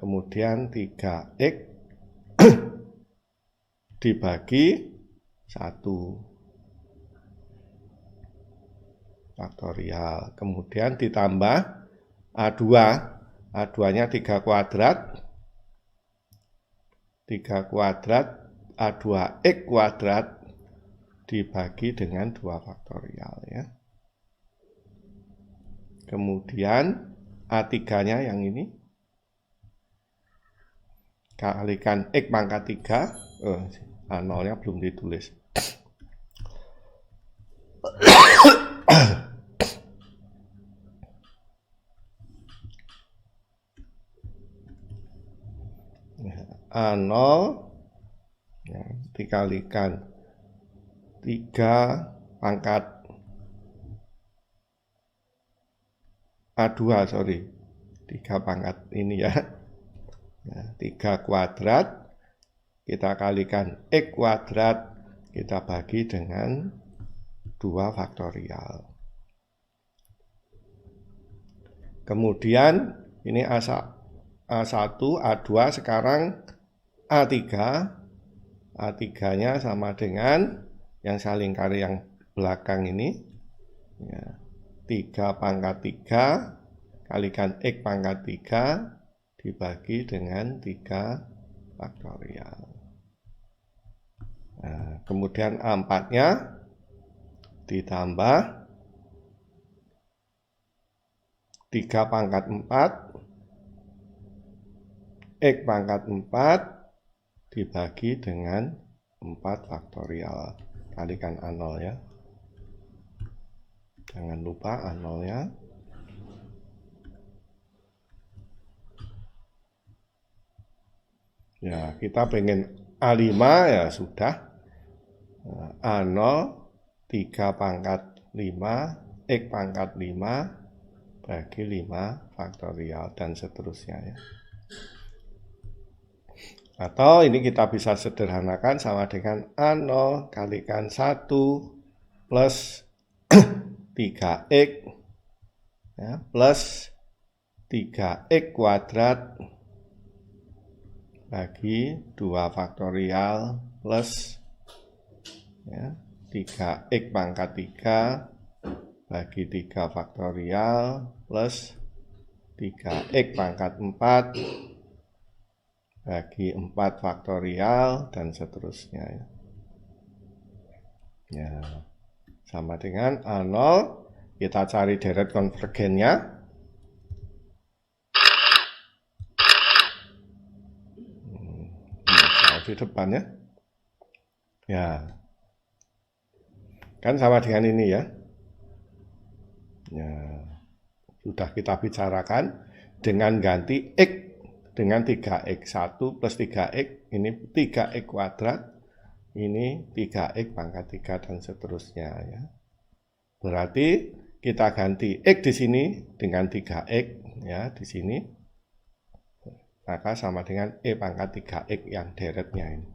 kemudian 3X dibagi 1 faktorial. Kemudian ditambah A2. A2-nya 3 kuadrat. 3 kuadrat A2X kuadrat dibagi dengan 2 faktorial ya. Kemudian A3-nya yang ini kalikan X pangkat 3, A0-nya belum ditulis. A0 ya, dikalikan 3 pangkat A2, sorry, 3 pangkat ini ya, Nah, 3 kuadrat kita kalikan X kuadrat, kita bagi dengan 2 faktorial. Kemudian ini A1, A2, sekarang A3. A3-nya sama dengan yang saya lingkari yang belakang ini. Ya, 3 pangkat 3 kalikan X pangkat 3 dibagi dengan 3 faktorial. Nah, kemudian A4-nya ditambah 3 pangkat 4 X pangkat 4 dibagi dengan 4 faktorial. Kalikan A0 ya. Jangan lupa A0 ya. Ya, kita pengen A5 ya sudah. A0 3 pangkat 5 X pangkat 5 bagi 5 faktorial dan seterusnya ya. Atau ini kita bisa sederhanakan sama dengan A0 kalikan 1 plus 3X ya, plus 3X kuadrat bagi 2 faktorial plus ya, 3X pangkat 3 bagi 3 faktorial plus 3X pangkat 4 bagi 4 faktorial dan seterusnya ya. Ya, sama dengan A0, kita cari deret konvergennya. Di depan ya. Ya. Kan sama dengan ini ya. Ya. Sudah kita bicarakan dengan ganti X dengan 3X. 1 plus 3X, ini 3X kuadrat, ini 3X pangkat 3 dan seterusnya ya. Berarti kita ganti X di sini dengan 3X ya di sini. Maka sama dengan E pangkat 3X yang deretnya ini.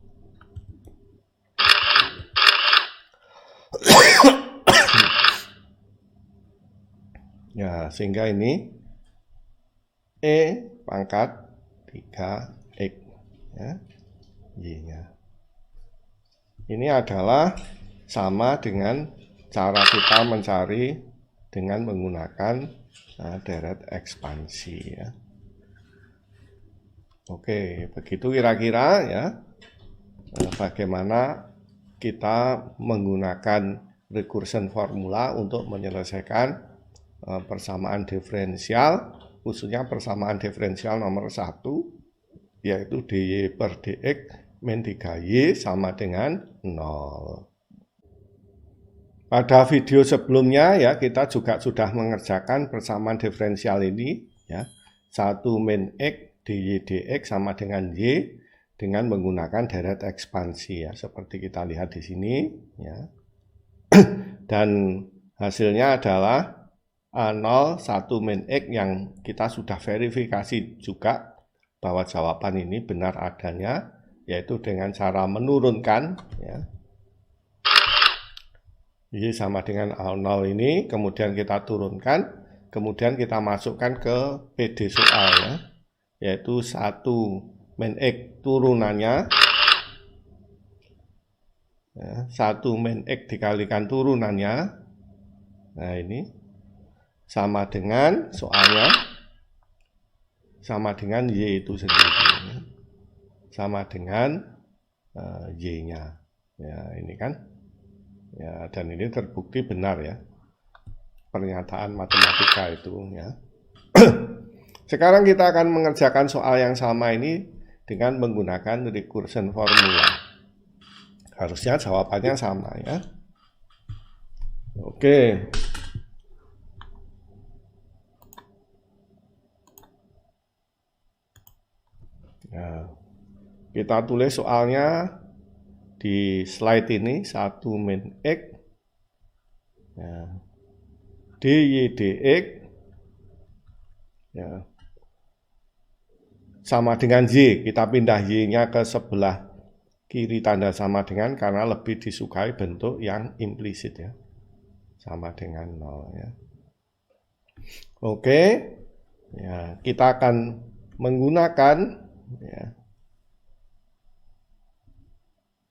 Ya, sehingga ini E pangkat 3X ya, Y-nya. Ini adalah sama dengan cara kita mencari dengan menggunakan deret ekspansi ya. Oke, begitu kira-kira ya bagaimana kita menggunakan recursion formula untuk menyelesaikan persamaan diferensial, khususnya persamaan diferensial nomor 1, yaitu dy per dx min 3y sama dengan 0. Pada video sebelumnya ya kita juga sudah mengerjakan persamaan diferensial ini ya. 1 min x dy dx sama dengan y dengan menggunakan deret ekspansi ya, seperti kita lihat di sini ya. Dan hasilnya adalah A0 1 min x yang kita sudah verifikasi juga bahwa jawaban ini benar adanya, yaitu dengan cara menurunkan ya. Y sama dengan A0 ini, kemudian kita turunkan, kemudian kita masukkan ke PD soal ya, yaitu 1 min x turunannya ya, 1 min x dikalikan turunannya. Nah ini sama dengan soalnya sama dengan Y itu sendiri, sama dengan Y-nya ya, ini kan ya, dan ini terbukti benar ya pernyataan matematika itu ya. Sekarang kita akan mengerjakan soal yang sama ini dengan menggunakan recursion formula. Harusnya jawabannya sama ya. Oke. Nah, kita tulis soalnya di slide ini 1 min x ya, dy dx ya, sama dengan Y, kita pindah Y-nya ke sebelah kiri tanda sama dengan karena lebih disukai bentuk yang implisit ya. Sama dengan 0 ya. Oke. Ya, kita akan menggunakan ya,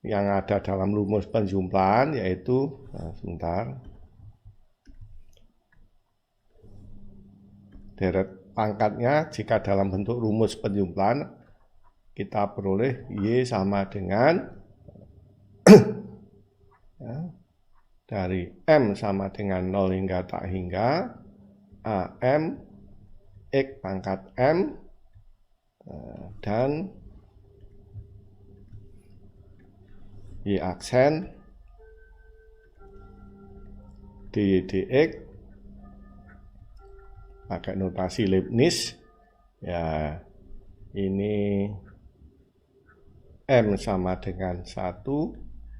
yang ada dalam rumus penjumlahan yaitu sebentar. Deret pangkatnya jika dalam bentuk rumus penjumlahan kita peroleh Y sama dengan ya, dari M sama dengan 0 hingga tak hingga AM X pangkat M dan Y aksen dx pakai notasi Leibniz ya, ini M sama dengan 1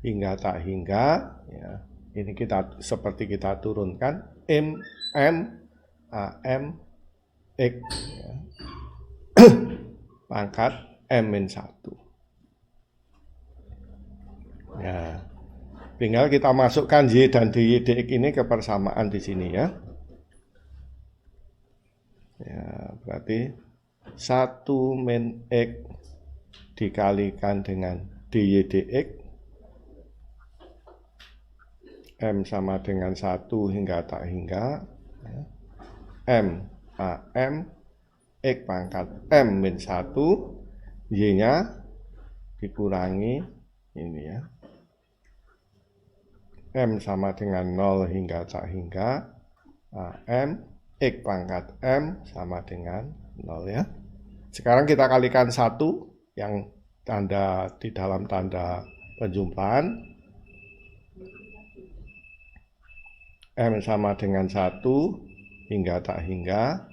hingga tak hingga ya, ini kita seperti kita turunkan M AM X ya, pangkat M-1 ya, tinggal kita masukkan Y dan DY dx ini ke persamaan di sini ya. Ya, berarti 1 min X dikalikan dengan DY dx M sama dengan 1 hingga tak hingga ya. M AM X pangkat M min 1 Y nya dikurangi ini ya, M sama dengan 0 hingga tak hingga AM X pangkat M sama dengan 0 ya. Sekarang kita kalikan 1 yang tanda di dalam tanda penjumlahan. M sama dengan 1 hingga tak hingga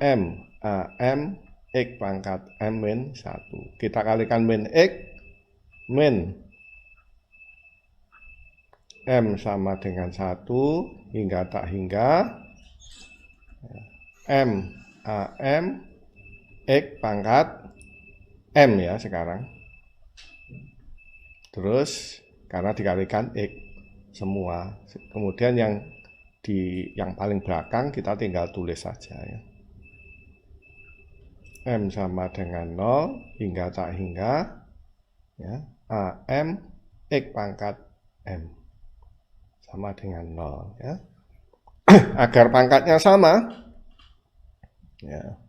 M AM X pangkat M min 1. Kita kalikan min X min M sama dengan 1 hingga tak hingga M AM X pangkat M ya sekarang. Terus karena dikalikan X semua. Kemudian yang paling belakang kita tinggal tulis saja ya. M sama dengan 0 hingga tak hingga ya, AM X pangkat M sama dengan 0 ya. Agar pangkatnya sama ya,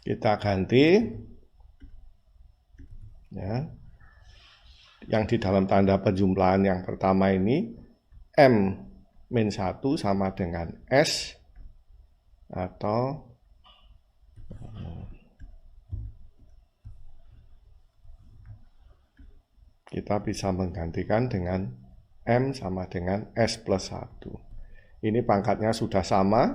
kita ganti ya, yang di dalam tanda penjumlahan yang pertama ini M min 1 sama dengan S atau kita bisa menggantikan dengan M sama dengan S plus 1. Ini pangkatnya sudah sama,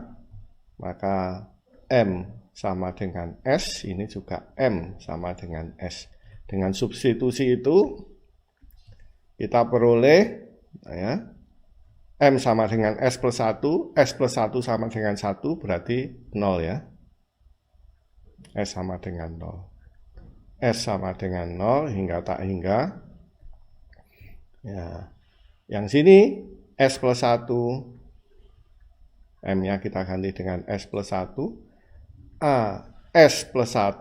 maka M sama dengan S, ini juga M sama dengan S. Dengan substitusi itu, kita peroleh ya, M sama dengan S plus 1 sama dengan 1 berarti 0 ya. S sama dengan 0. S sama dengan 0 hingga tak hingga. Ya, yang sini S plus 1, M-nya kita ganti dengan S plus 1, S plus 1,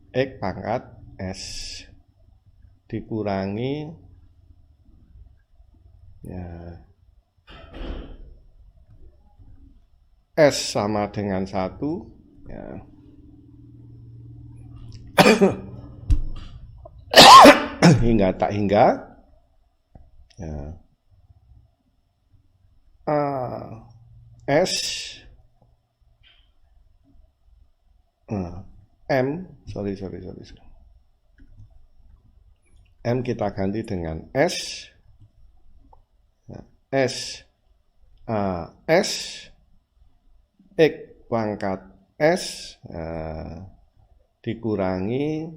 X pangkat S, dikurangi, ya, S sama dengan 1, ya, hingga tak hingga, ya, S M M kita ganti dengan S, S X pangkat S dikurangi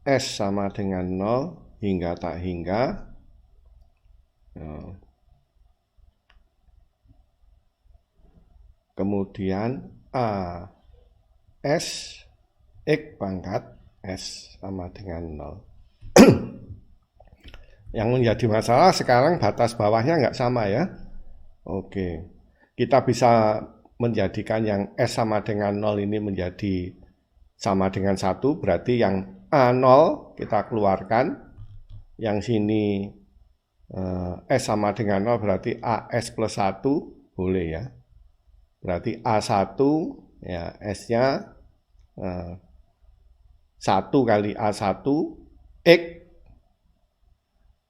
S sama dengan 0 hingga tak hingga kemudian AS X pangkat S sama dengan 0. Yang menjadi masalah sekarang batas bawahnya nggak sama ya. Oke, kita bisa menjadikan yang S sama dengan 0 ini menjadi sama dengan 1, berarti yang A0 kita keluarkan. Yang sini S sama dengan 0 berarti AS plus 1, boleh ya. Berarti A1 ya S-nya 1 kali A1 X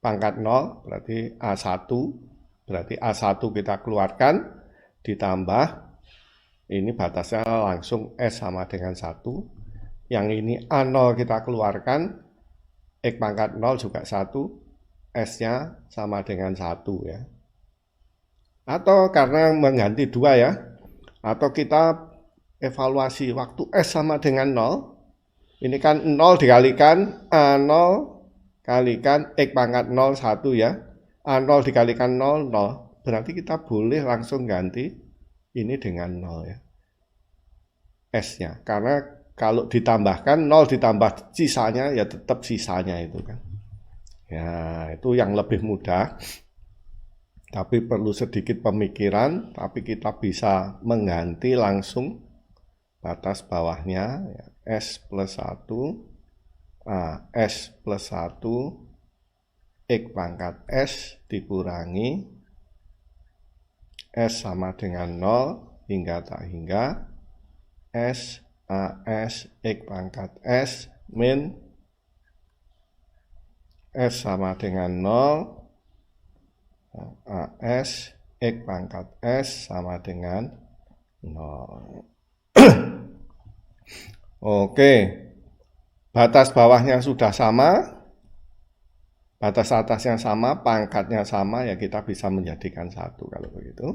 pangkat 0 berarti A1, berarti A1 kita keluarkan ditambah ini batasnya langsung S sama dengan 1. Yang ini A0 kita keluarkan, X pangkat 0 juga 1, S-nya sama dengan 1 ya. Atau karena mengganti 2 ya, atau kita evaluasi waktu S sama dengan 0, ini kan 0 dikalikan A0 kalikan X pangkat 0, 1 ya. A0 dikalikan 0, 0. Berarti kita boleh langsung ganti ini dengan 0 ya. S-nya. Karena kalau ditambahkan 0 ditambah sisanya ya tetap sisanya itu kan. Ya, itu yang lebih mudah. Tapi perlu sedikit pemikiran, tapi kita bisa mengganti langsung batas bawahnya ya, S plus 1, S plus 1, X pangkat S dikurangi S sama dengan 0 hingga tak hingga S AS X pangkat S min S sama dengan 0 AS X pangkat S sama dengan 0. Oke, batas bawahnya sudah sama, batas atasnya sama, pangkatnya sama, ya kita bisa menjadikan 1 kalau begitu.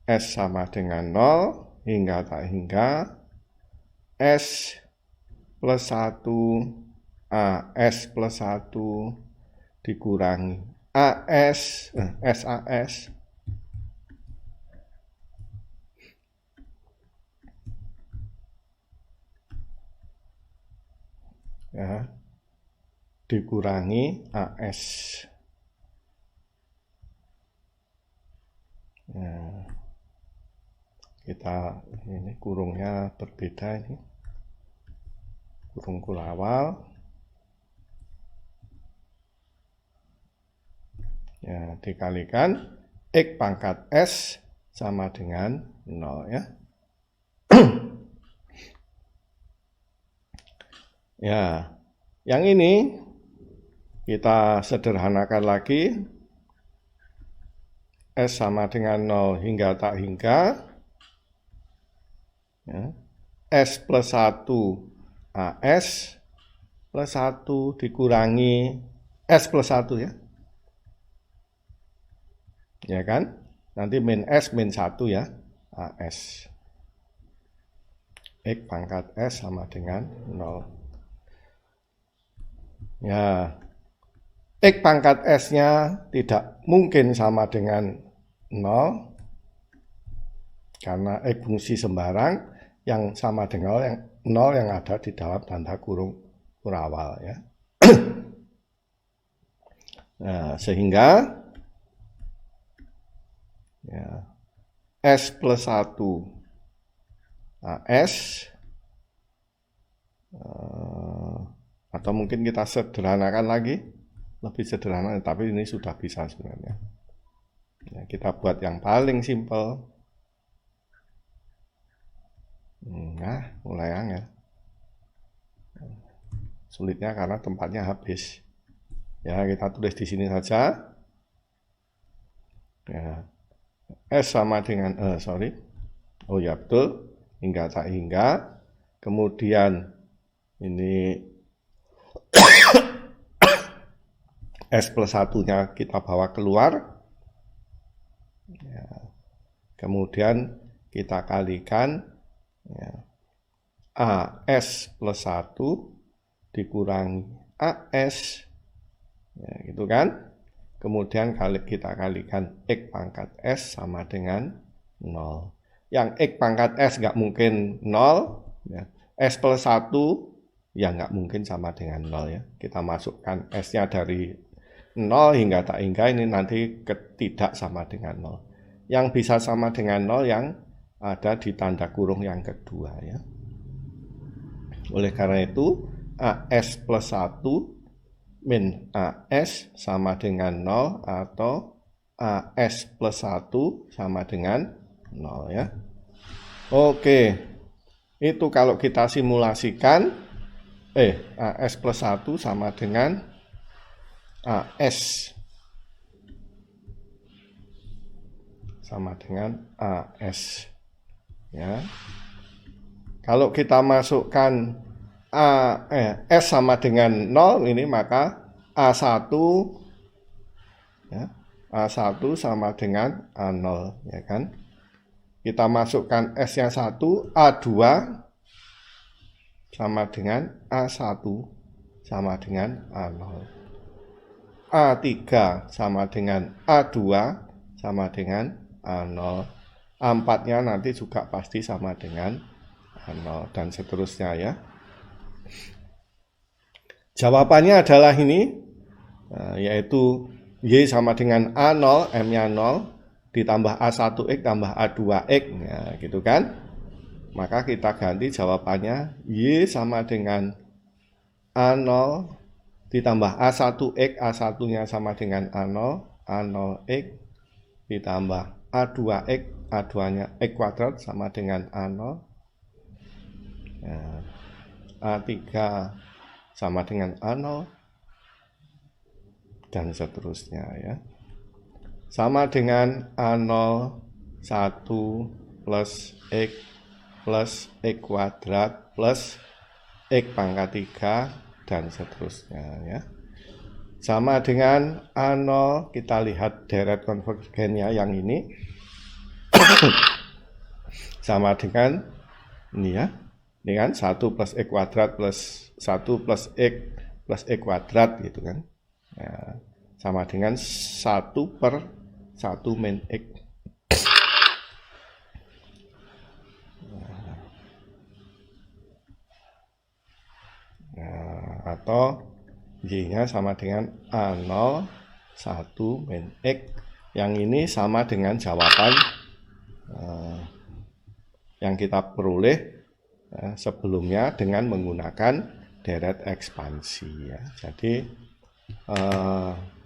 S sama dengan 0 hingga tak hingga S plus 1 AS plus 1 dikurangi SAS SAS ya, dikurangi AS ya. Kita ini kurungnya berbeda, ini kurung awal ya, dikalikan X pangkat S sama dengan 0 ya. Ya, yang ini kita sederhanakan lagi. S sama dengan 0 hingga tak hingga ya. S plus 1 AS plus 1 dikurangi S plus 1 ya. Ya kan? Nanti min S min 1 ya. AS. X pangkat S sama dengan 0. Ya. X pangkat S-nya tidak mungkin sama dengan 0. Karena X fungsi sembarang, yang sama dengan 0 yang ada di dalam tanda kurung kurawal ya. Nah, sehingga ya, S plus 1 AS atau mungkin kita sederhanakan lagi, lebih sederhana, tapi ini sudah bisa sebenarnya ya, kita buat yang paling simpel. Nah, mulai angel. Sulitnya karena tempatnya habis. Ya, kita tulis di sini saja. Ya. S sama dengan oh ya betul, hingga tak hingga. Kemudian ini S plus 1-nya kita bawa keluar. Ya. Kemudian kita kalikan ya, AS plus 1 dikurangi AS ya, gitu kan. kemudian kita kalikan X pangkat S sama dengan 0. Yang X pangkat S nggak mungkin 0, ya. S plus 1 ya nggak mungkin sama dengan 0 ya. Kita masukkan S-nya dari 0 hingga tak hingga ini nanti tidak sama dengan 0. Yang bisa sama dengan 0 yang ada di tanda kurung yang kedua ya. Oleh karena itu AS plus 1 min AS sama dengan 0 atau AS plus 1 sama dengan 0 ya. Oke, itu kalau kita simulasikan AS plus 1 sama dengan AS sama dengan AS ya. Kalau kita masukkan S sama dengan 0 ini maka A1 ya, A1 sama dengan A0 ya kan. Kita masukkan S yang 1, A2 sama dengan A1 sama dengan A0. A3 sama dengan A2 sama dengan A0. A4-nya nanti juga pasti sama dengan A0 dan seterusnya ya. Jawabannya adalah ini, yaitu Y sama dengan A0, M-nya 0, ditambah A1X tambah A2X, ya, gitu kan. Maka kita ganti jawabannya Y sama dengan A0 ditambah A1X, A1-nya sama dengan A0, A0X ditambah A2X, A2-nya X kuadrat sama dengan A0, ya, A3 sama dengan A0 dan seterusnya ya. Sama dengan A0 1 plus X kuadrat plus X pangkat 3 dan seterusnya ya. Sama dengan A0, kita lihat deret konvergennya yang ini sama dengan ini ya, dengan 1 plus X kuadrat plus 1 plus X plus X kuadrat gitu kan ya, sama dengan 1 per 1 min X nah, atau Y-nya sama dengan A0 1 min X. Yang ini sama dengan jawaban yang kita peroleh sebelumnya dengan menggunakan deret ekspansi ya. Jadi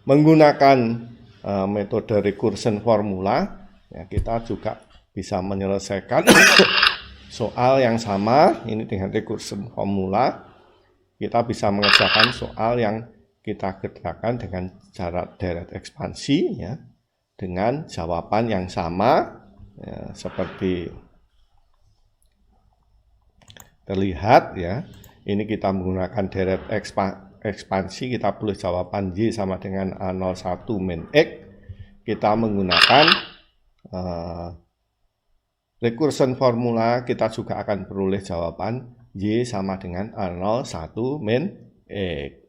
menggunakan metode recursion formula ya, kita juga bisa menyelesaikan soal yang sama ini dengan recursion formula. Kita bisa mengerjakan soal yang kita kerjakan dengan cara deret ekspansi ya, dengan jawaban yang sama ya, seperti terlihat ya. Ini kita menggunakan deret ekspansi, kita peroleh jawaban Y sama dengan A01 min X. Kita menggunakan recursion formula, kita juga akan peroleh jawaban Y sama dengan A01 min X.